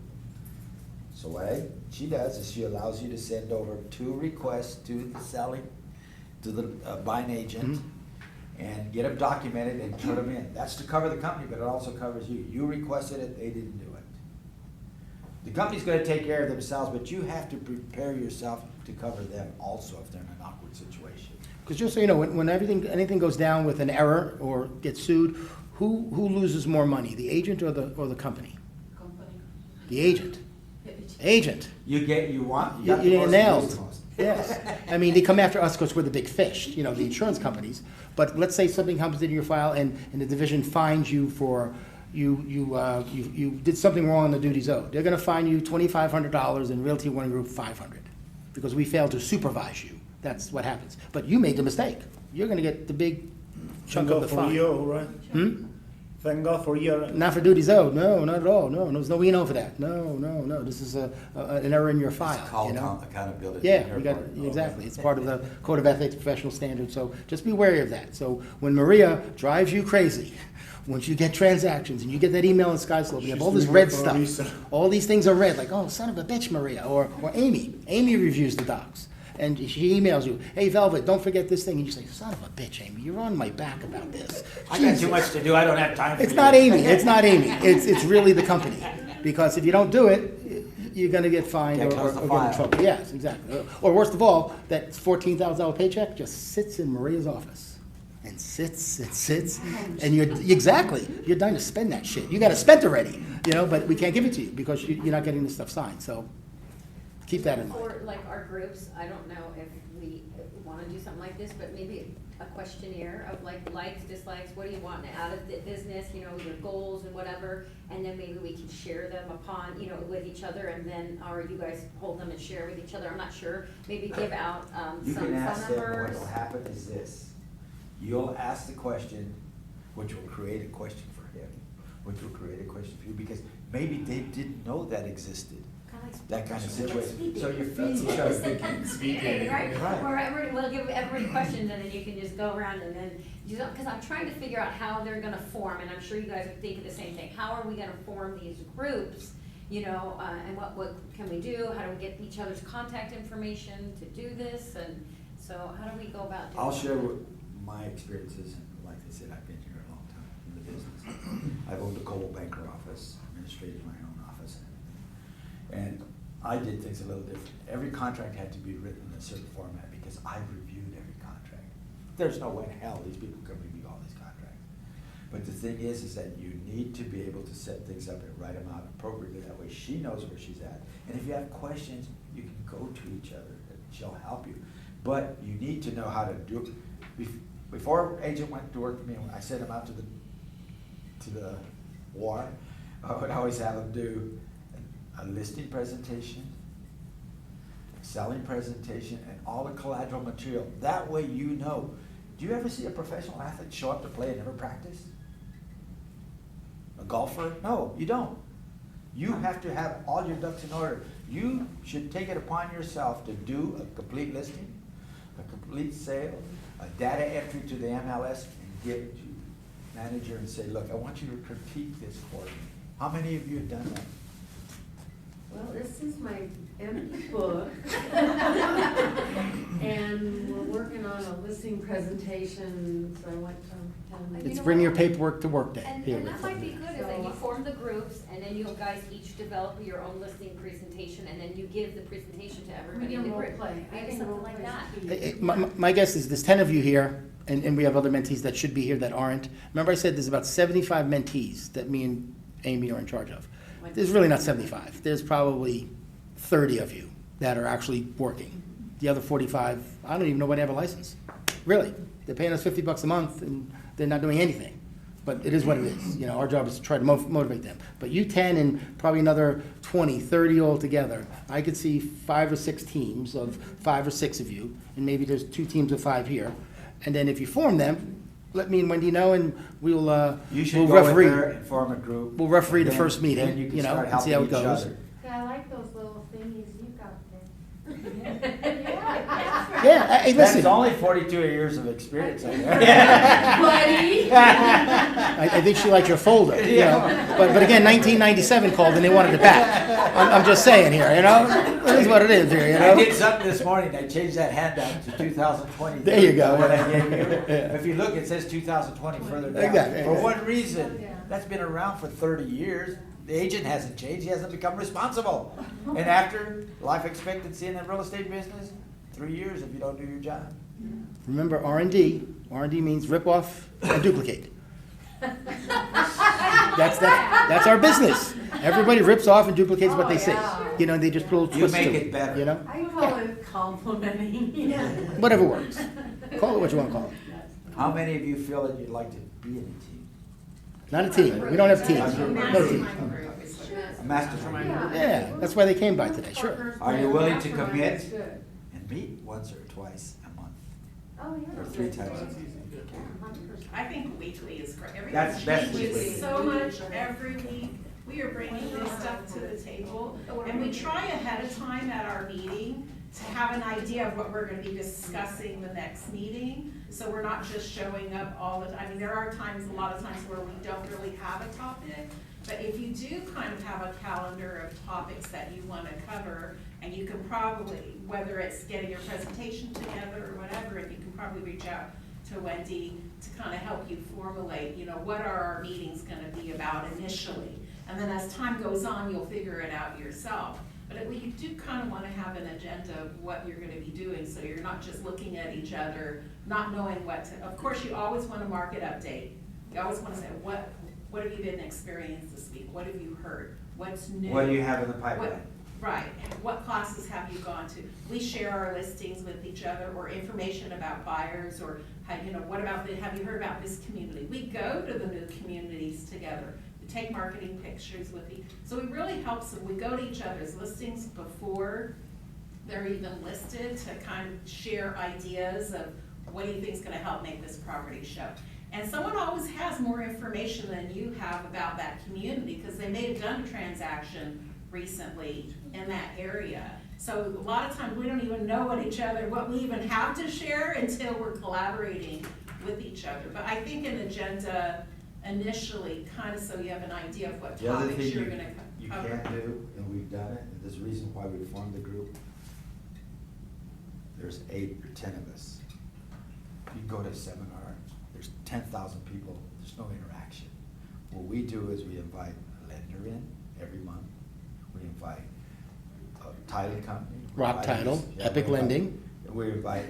So what she does is she allows you to send over 2 requests to the selling, to the buying agent, and get them documented and put them in. That's to cover the company, but it also covers you. You requested it, they didn't do it. The company's gonna take care of themselves, but you have to prepare yourself to cover them also if they're in an awkward situation. Because just so you know, when anything goes down with an error or gets sued, who loses more money, the agent or the company? Company. The agent. Agent. You You got the get most, you lose nailed. the most. Yes. I mean, they come after us because we're the big fish, the insurance companies. But let's say something comes into your file and the division fines you for, you did something wrong on the duties owed. They're gonna fine you $2,500 and Realty One Group $500 because we failed to supervise you. That's what happens. But you made the mistake. You're gonna get the big chunk Thank of the God for fine. you, right? Hmm? Thank God for you. Not for duties owed. No, not at all. No, there's no E&O for that. No. This is an error in your file. It's called you know? accountability. Yeah, on we your got, part. exactly. It's part of the Code of Ethics, Professional Standards, so just be wary of that. So when Maria drives you crazy, once you get transactions and you get that email in Skyslope, you have She's all this doing red it for a reason. stuff. All these things are red, like, oh, son of a bitch, Maria, or Amy. Amy reviews the docs. And she emails you, hey, Velvet, don't forget this thing. And you say, son of a bitch, Amy, you're on my back about this. I got too Jesus. much to do, I don't have time for you. It's not Amy. It's really the company. Because if you don't do it, you're gonna get fined Can't or close the get in file. trouble. Yes, exactly. Or worst of all, that $14,000 paycheck just sits in Maria's office. And sits, and you're dying to spend that shit. You got it spent already, but we can't give it to you because you're not getting this stuff signed, so keep that in mind. For like our groups, I don't know if we wanna do something like this, but maybe a questionnaire of like likes, dislikes, what do you want out of the business, your goals and whatever, and then maybe we can share them upon, with each other, and then, or you guys hold them and share with each other, I'm not sure, maybe give out, You some can phone ask them, numbers. what will happen is this. You'll ask the question, which will create a question for him, which will create a question for you, because maybe they didn't know that existed, that kind of situation. So you're feeding each other. Speed Okay, dating. right? Right. Or we'll give everybody questions, and then you can just go around and then, because I'm trying to figure out how they're gonna form, and I'm sure you guys are thinking the same thing. How are we gonna form these groups, and what can we do? How do we get each other's contact information to do this? And so how do we go about doing I'll that? share my experiences, and like I said, I've been here a long time in the business. I've owned a global banker office, administrated my own office, and I did things a little different. Every contract had to be written in a certain format because I reviewed every contract. There's no way in hell these people can review all these contracts. But the thing is that you need to be able to set things up and write them out appropriately. That way she knows where she's at. And if you have questions, you can go to each other and she'll help you. But you need to know how to do it. Before agent went to work for me, when I sent him out to the war, I would always have him do a listing presentation, selling presentation, and all the collateral material. That way you know. Do you ever see a professional athlete show up to play and never practice? A golfer? No, you don't. You have to have all your ducks in order. You should take it upon yourself to do a complete listing, a complete sale, a data entry to the MLS, and give it to your manager and say, look, I want you to critique this for me. How many of you have done that? Well, this is my empty book. And we're working on a listing presentation, so I went to. It's bring your paperwork to work day. And Here. that might be good, is that you form the groups, and then you guys each develop your own listing presentation, and then you give the presentation to everybody in the group. Maybe something like that. My guess is there's 10 of you here, and we have other mentees that should be here that aren't. Remember I said there's about 75 mentees that me and Amy are in charge of. There's really not 75. There's probably 30 of you that are actually working. The other 45, I don't even know why they have a license. Really. They're paying us $50 a month, and they're not doing anything. But it is what it is. Our job is to try to motivate them. But you 10 and probably another 20, 30 altogether, I could see 5 or 6 teams of 5 or 6 of you, and maybe there's 2 teams of 5 here. And then if you form them, let me and Wendy know, and we'll You should we'll go in referee. there and form a group. We'll referee the Then- first meeting, then you can start and see how it helping each goes. other. Yeah, I like those little thingies you got there. Yeah, hey, That's listen, only 42 years of experience. I guess. Buddy. I think she liked your folder, But again, 1997 called and they wanted it back. I'm just saying here, It is what it is here, I did something this morning, I changed that handout to 2020. There you go. What I gave you. Yeah. If you look, it says 2020 further down. Exactly. For what reason? Yeah. That's been around for 30 years. The agent hasn't changed, he hasn't become responsible. And after life expectancy in the real estate business, 3 years if you don't do your job. Remember R&D. R&D means rip off and duplicate. That's our business. Everybody rips off and duplicates what they say. yeah. They just put a little You twist make to it better. I call it complimenting. Whatever works. Call it what you want to call it. How many of you feel that you'd like to be in a team? Not a team. We don't have teams. No team. A mastermind group? Yeah, that's why they came by today, sure. Are you willing to commit? That's good. And meet once or twice a month, Oh, yeah. or 3 times a month. I think weekly is great. That's best Everything weekly. changes so much every week. We are bringing new stuff to the table. And we try ahead of time at our meeting to have an idea of what we're gonna be discussing the next meeting. So we're not just showing up all the time. I mean, there are times, a lot of times where we don't really have a topic. But if you do kind of have a calendar of topics that you wanna cover, and you can probably, whether it's getting your presentation together or whatever, and you can probably reach out to Wendy to kind of help you formulate, what are our meetings gonna be about initially? And then as time goes on, you'll figure it out yourself. But you do kind of want to have an agenda of what you're going to be doing, so you're not just looking at each other, not knowing what to, of course, you always want a market update. You always want to say, what have you been experienced this week? What have you heard? What's new? What do you have in the What- pipeline? Right, and what classes have you gone to? We share our listings with each other, or information about buyers, or how, what about have you heard about this community? We go to the new communities together, we take marketing pictures with each, so it really helps them. We go to each other's listings before they're even listed to kind of share ideas of what do you think is gonna help make this property show. And someone always has more information than you have about that community, because they may have done a transaction recently in that area. So a lot of times we don't even know what we even have to share until we're collaborating with each other. But I think an agenda initially, kind of so you have an idea of what The other topics thing you're gonna you cover. can do, and we've done it, and there's a reason why we formed the group. There's 8 or 10 of us. You go to a seminar, there's 10,000 people, there's no interaction. What we do is we invite a lender in every month. We invite a title company. we Rock invite- Title, yeah, Epic we invite- Lending. We invite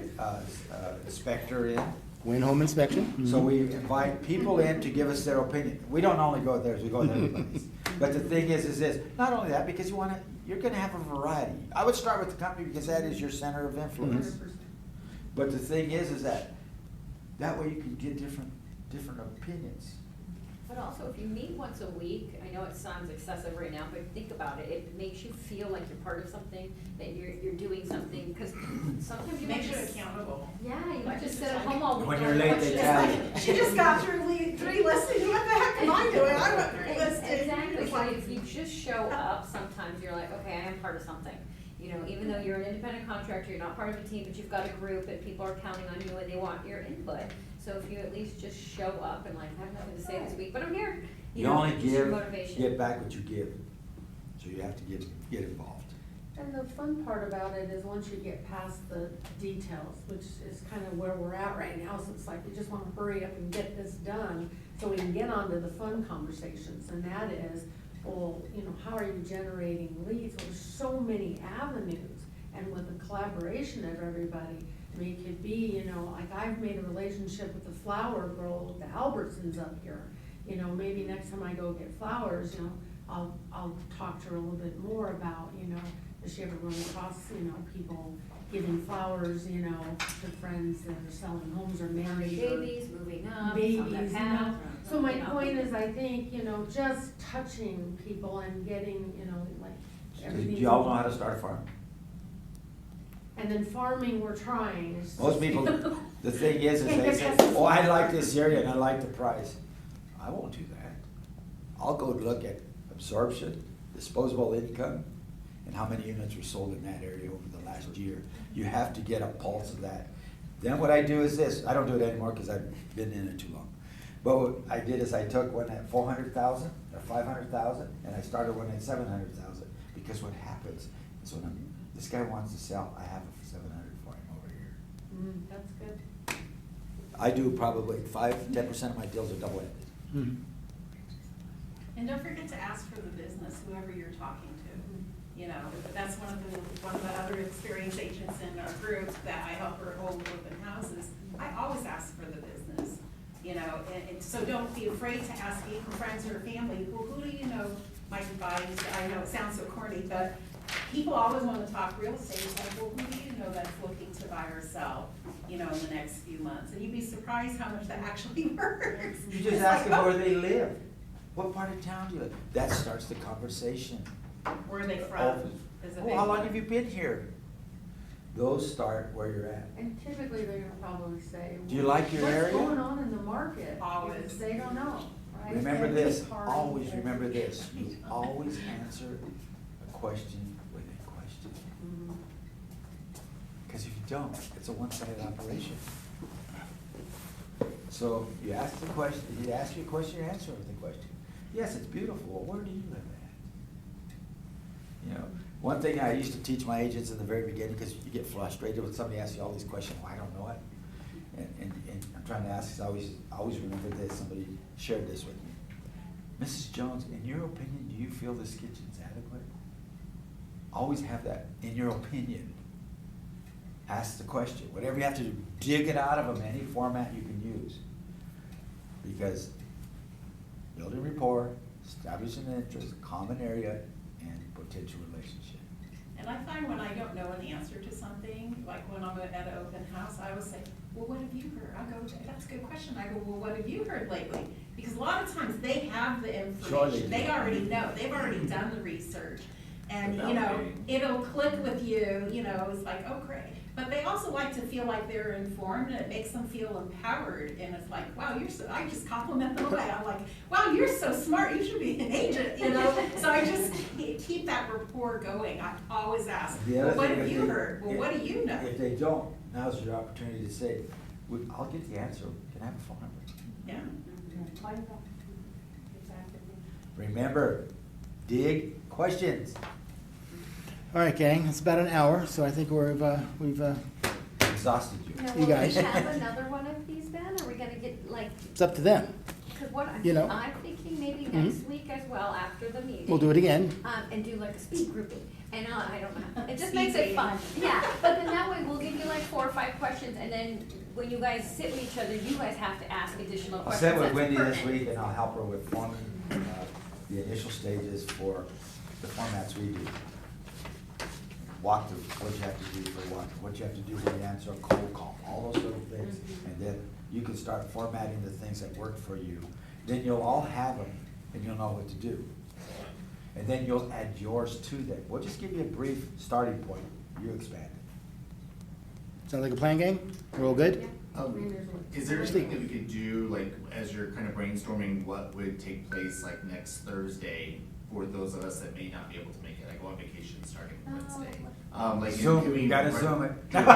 inspector in. Win home inspection. So we invite people in to give us their opinion. We don't only go theirs, we go with everybody's. But the thing is this, not only that, because you're gonna have a variety. I would start with the company because that is your center of influence. 100%. But the thing is that way you can get different opinions. But also, if you meet once a week, I know it sounds excessive right now, but think about it, it makes you feel like you're part of something, that you're doing something, because sometimes you might Makes you just. accountable. Yeah, you might just sit at home all week. When you're late, they tell you. She just got through 3 listings, what the heck am I doing? I went 3 listings. Exactly, so if you just show up, sometimes you're like, okay, I am part of something. Even though you're an independent contractor, you're not part of a team, but you've got a group and people are counting on you and they want your input. So if you at least just show up and like, I have nothing to say this week, but I'm here, You only it's your motivation. get back what you give. So you have to get involved. And the fun part about it is once you get past the details, which is kind of where we're at right now, so it's like we just want to hurry up and get this done so we can get on to the fun conversations, and that is, well, how are you generating leads? Well, there's so many avenues, and with the collaboration of everybody, I mean, it could be, like I've made a relationship with the flower girl, the Albertsons up here. Maybe next time I go get flowers, I'll talk to her a little bit more about, does she ever run across, people giving flowers, to friends that are selling homes or married or Babies moving up, babies, on the path. So my point is, I think, just touching people and getting, like everything. Do y'all know how to start a farm? And then farming, we're trying. It's Most just- people, the thing is Can't they get say, past the oh, I farm. like this area and I like the price. I won't do that. I'll go look at absorption, disposable income, and how many units were sold in that area over the last year. You have to get a pulse of that. Then what I do is this, I don't do it anymore because I've been in it too long. But what I did is I took one at 400,000 or 500,000 and I started one at 700,000, because what happens is when this guy wants to sell, I have a 700 for him over here. That's good. I do probably 5–10% of my deals are double-ended. Mhm. And don't forget to ask for the business, whoever you're talking to. That's one of the other experienced agents in our group that I help her hold open houses. I always ask for the business, and so don't be afraid to ask even friends or family, well, who do you know might be buying? I know it sounds so corny, but people always want to talk real estate. It's like, well, who do you know that's looking to buy or sell, in the next few months? And you'd be surprised how much that actually works. You just It's ask like, them oh, where they live. What part of town do you live? That starts the conversation. Where are they from? Oh, Is a oh, big how long one. have you been here? Those start where you're at. And typically, they're gonna probably say. Do you like your area? What's going on in the market? Always. Because they don't know, right? Remember And this, it's hard always to- remember this. You always answer a question with a question. Mhm. Because if you don't, it's a one-sided operation. So you ask the question, you ask your question, you answer with the question. Yes, it's beautiful. Well, where do you live at? One thing I used to teach my agents in the very beginning, because you get frustrated when somebody asks you all these questions, well, I don't know it. And I'm trying to ask, I always remember this, somebody shared this with me. Mrs. Jones, in your opinion, do you feel this kitchen's adequate? always have that, in your opinion. Ask the question, whatever you have to do, dig it out of them, any format you can use. Because building rapport, establishing an interest, common area, and potential relationship. And I find when I don't know an answer to something, like when I'm at an open house, I always say, well, what have you heard? I go, that's a good question. I go, well, what have you heard lately? Because a lot of times they have the information. They already know. They've already done the research. And, you know, it'll click with you, you know, it's like, oh, great. But they also like to feel like they're informed, and it makes them feel empowered. And it's like, wow, you're so, I just compliment them away. I'm like, wow, you're so smart. You should be an agent, you know? So I just keep that rapport going. I always ask, well, what have you heard? Well, what do you know? If they don't, now's your opportunity to say, I'll get the answer. Can I have a phone number? Yeah. Remember, dig questions. All right, gang, it's about an hour, so I think we've Exhausted you. Now, You will we guys. have another one of these then? Are we gonna get like, it's up to them. cause what You know. I'm thinking maybe Mhm. next week as well, after the meeting. We'll do it again. And do like a speed grouping, and I don't know, it just Speed makes it dating. fun, yeah, but then that way we'll give you like 4 or 5 questions, and then when you guys sit with each other, you guys have to ask additional I'll questions. sit with that's Wendy this pertinent. week and I'll help her with forming the initial stages for the formats we do. Walk through what you have to do for what you have to do when you answer a cold call, all those little things. And then you can start formatting the things that work for you. Then you'll all have them and you'll know what to do. And then you'll add yours to them. We'll just give you a brief starting point. You expand it. Sound like a plan, gang? We're all good? Is there anything that we could do, like, as you're kind of brainstorming what would take place, like, next Thursday for those of us that may not be able to make it? I go on vacation starting Wednesday. Like, Zoom, can we you gotta run- zoom it. If I'm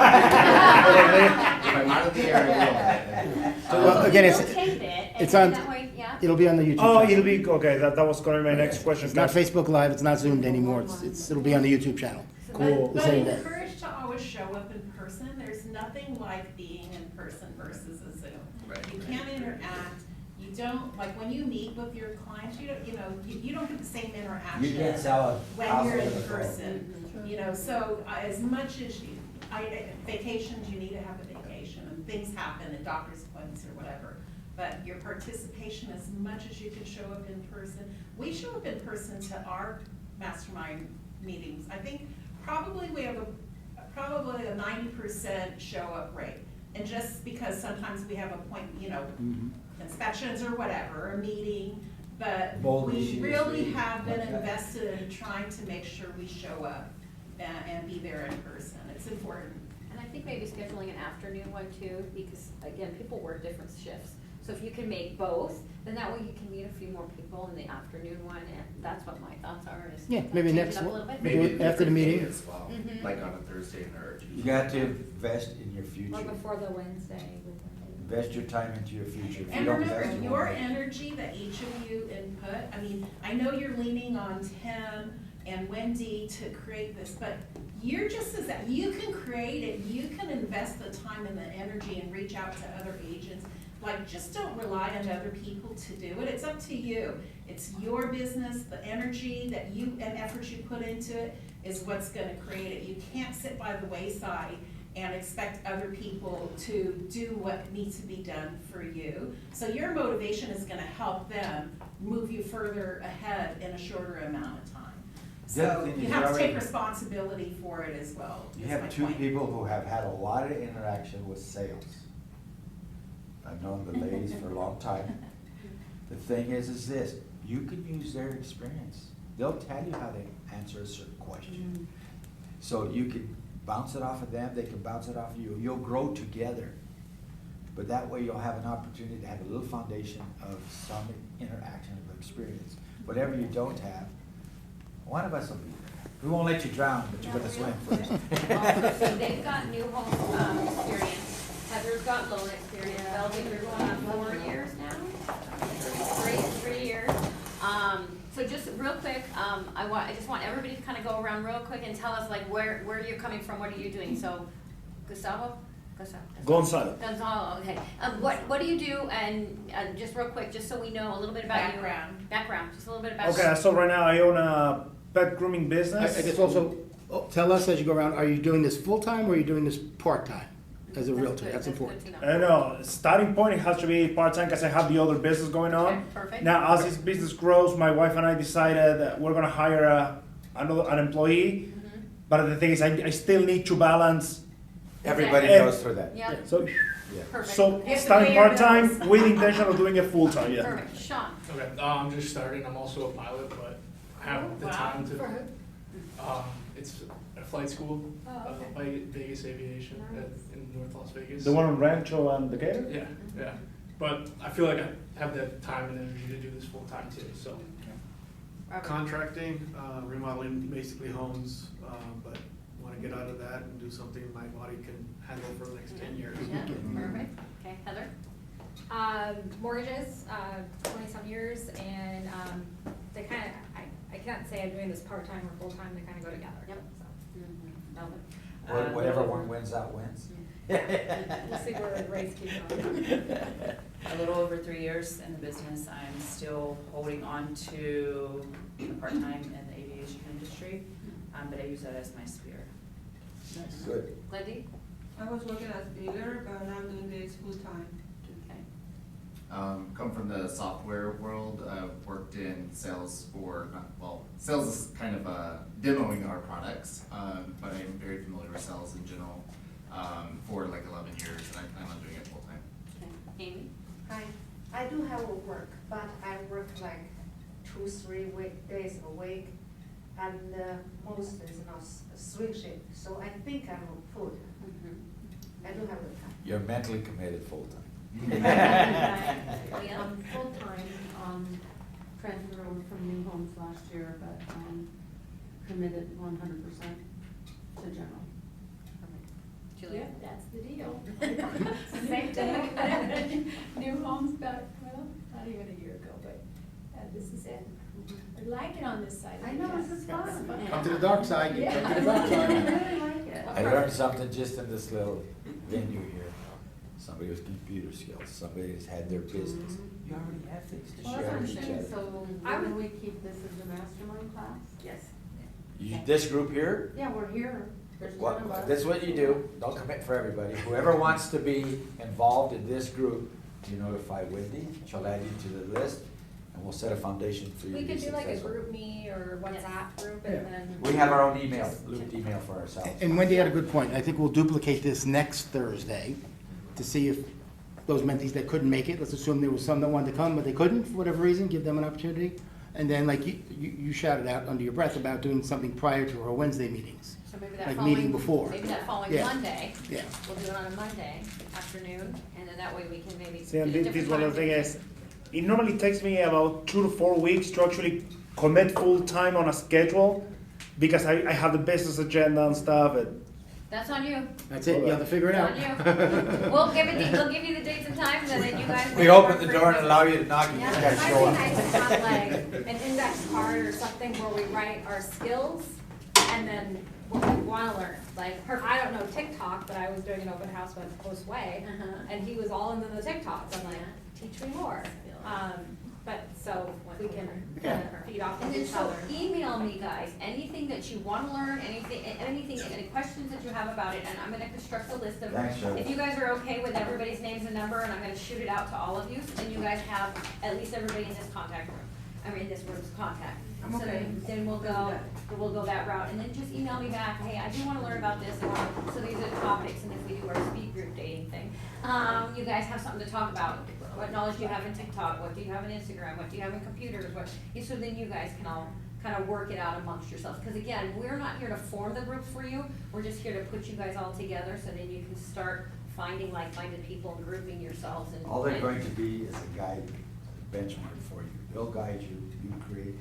out of the area, I will. Well, again, We'll tape it, and it's then on- that way, yeah. It'll be on the YouTube Oh, channel. it'll be, okay, that was gonna be my next question. It's not Facebook Live, it's not Zoomed anymore, it'll be on the YouTube channel. Cool. The But same day. encouraged to always show up in person. There's nothing like being in person versus a Zoom. Right. You can't interact. You don't, like, when you meet with your clients, you don't, you don't get the same interaction. You can't sell a When house you're over in the phone. person, you know, so as much as vacations, you need to have a vacation, and things happen, and doctor's appointments or whatever. But your participation, as much as you can show up in person, we show up in person to our mastermind meetings. I think probably we have probably a 90% show up rate. And just because sometimes we have inspections or whatever, a meeting, but Bold we issues, really we- have been like that. invested in trying to make sure we show up and be there in person. It's important. And I think maybe scheduling an afternoon one too, because again, people work different shifts. So if you can make both, then that way you can meet a few more people in the afternoon one, and that's what my thoughts are, is Yeah, maybe change it next up a one. little bit. Maybe Maybe after the different day meeting. as well, Mhm. like on a Thursday or a Tuesday. You got to invest in your future. Or before the Wednesday with the. Invest your time into your future. If you And don't remember, invest, you your won't make it. energy that each of you input, I mean, I know you're leaning on Tim and Wendy to create this, but you're just as, you can create it, you can invest the time and the energy and reach out to other agents. Like, just don't rely on other people to do it, it's up to you. It's your business, the energy that you, and effort you put into it is what's gonna create it. You can't sit by the wayside and expect other people to do what needs to be done for you. So your motivation is gonna help them move you further ahead in a shorter amount of time. The other So thing you is have to already- take responsibility for it as well. You is have my 2 point. people who have had a lot of interaction with sales. I've known the ladies for a long time. The thing is this, you can use their experience. They'll tell you how they answer a certain question. So you can bounce it off of them, they can bounce it off of you. You'll grow together. But that way you'll have an opportunity to have a little foundation of some interaction of experience. Whatever you don't have, one of us will be there. We won't let you drown, but you're gonna swim first. Also, so they've got new home experience, Heather's got loan experience, Belgium, they're going on 4 years now? 3 years. So just real quick, I just want everybody to kind of go around real quick and tell us like where you're coming from, what are you doing? So Gustavo? Gonzalo. Gonzalo, okay. What do you do, and just real quick, just so we know a little bit about you. Background. Background, just a little bit about. Okay, so right now I own pet grooming business. I guess also, tell us as you go around, are you doing this full-time or are you doing this part-time as a realtor? That's important. good to I don't know, starting point, it has to be part-time because I have the other business going on. Okay, perfect. Now, as this business grows, my wife and I decided that we're gonna hire an employee. Mm-hmm. But the thing is, I still need to balance. Everybody Yeah. goes through that. Yeah, So, perfect. so You have to starting pay your part-time bills. with the intention of doing it full-time, yeah. Perfect, Sean. Okay, I'm just starting. I'm also a pilot, but I have the Wow. time to. It's a flight school, Oh, okay. Vegas Aviation in North Las Vegas. The one on Rancho and Decatur? Yeah, yeah. But I feel like I have the time and energy to do this full time too. So Robert. Contracting, remodeling basically homes, but want to get out of that and do something my body can handle for the next 10 years. Yeah, perfect. Okay, Heather? Mortgages, 20-some years, and they kind of, I can't say I'm doing this part-time or full-time, they kind of go together. Yep. So, Melvin? Whatever one wins out wins. we'll see where the race keeps going. A little over 3 years in the business. I'm still holding on to the part-time in the aviation industry, but I use that as my sphere. Good. Lindy? I was working as dealer, but I'm doing this full-time. Okay. Come from the software world, worked in sales for, sales is kind of demoing our products, but I'm very familiar with sales in general for like 11 years, and I plan on doing it full-time. Okay. Amy? Hi, I do have a work, but I work like 2-3 days a week, and most is not swing shift, so I think I'm a food. I do have the time. You're mentally committed full-time. Leah? Full-time, transferred over from new homes last year, but, committed 100% to general. Julia? That's the deal. Same thing. New homes back, well, not even a year ago, but this is it. I like it on this side. I know, this is fun. Come to the dark side, you come to the dark I side. really like it. I learned something just in this little venue here. Somebody with computer skills, somebody has had their business. You already have things to Well, that's share what I'm with each saying, other. so I when would- we keep this as a mastermind class? Yes. This group here, Yeah, we're here, there's 10 what, of us. this is what you do, don't commit for everybody. Whoever wants to be involved in this group, you notify Wendy, she'll add you to the list, and we'll set a foundation for you to We be could do like a successful. group me or WhatsApp group and then. We have our own email, looped email for ourselves. And Wendy had a good point. I think we'll duplicate this next Thursday to see if those mentees that couldn't make it, let's assume there was some that wanted to come, but they couldn't for whatever reason, give them an opportunity. And then like you shouted out under your breath about doing something prior to our Wednesday meetings. So maybe that Like following. meeting before. Maybe that following Yeah. Monday. Yeah. We'll do it on a Monday afternoon, and then that way we can maybe. See, and do a this different one of time. the thing is, it normally takes me about 2 to 4 weeks to actually commit full-time on a schedule, because I have the business agenda and stuff, and That's on you. That's it, you have to figure it out. On you. We'll give you the dates and times, and then you guys. We open the door and allow you to knock, and you Yeah, just gotta show it might be nice to up. have like an index card or something where we write our skills and then what we wanna learn. Like, I don't know TikTok, but I was doing an open house with Post Way, and he was all into the TikToks. I'm like, teach me more. But, so we can kind of feed off And of then each so other. email me, guys, anything that you wanna learn, anything, any questions that you have about it, and I'm gonna construct a list of. Thanks, Cheryl. If you guys are okay with everybody's names and number, and I'm gonna shoot it out to all of you, so then you guys have at least everybody in this contact room, this room's contact. I'm So okay. then we'll go that route, and then just email me back, hey, I do wanna learn about this, so these are the topics, and if we do our speed group dating thing, you guys have something to talk about. What knowledge do you have in TikTok, what do you have in Instagram, what do you have in computers, so then you guys can all kind of work it out amongst yourselves. Because again, we're not here to form the groups for you, we're just here to put you guys all together, so then you can start finding like-minded people and grouping yourselves and. All they're going to be is a guide, a benchmark for you. They'll guide you, you create,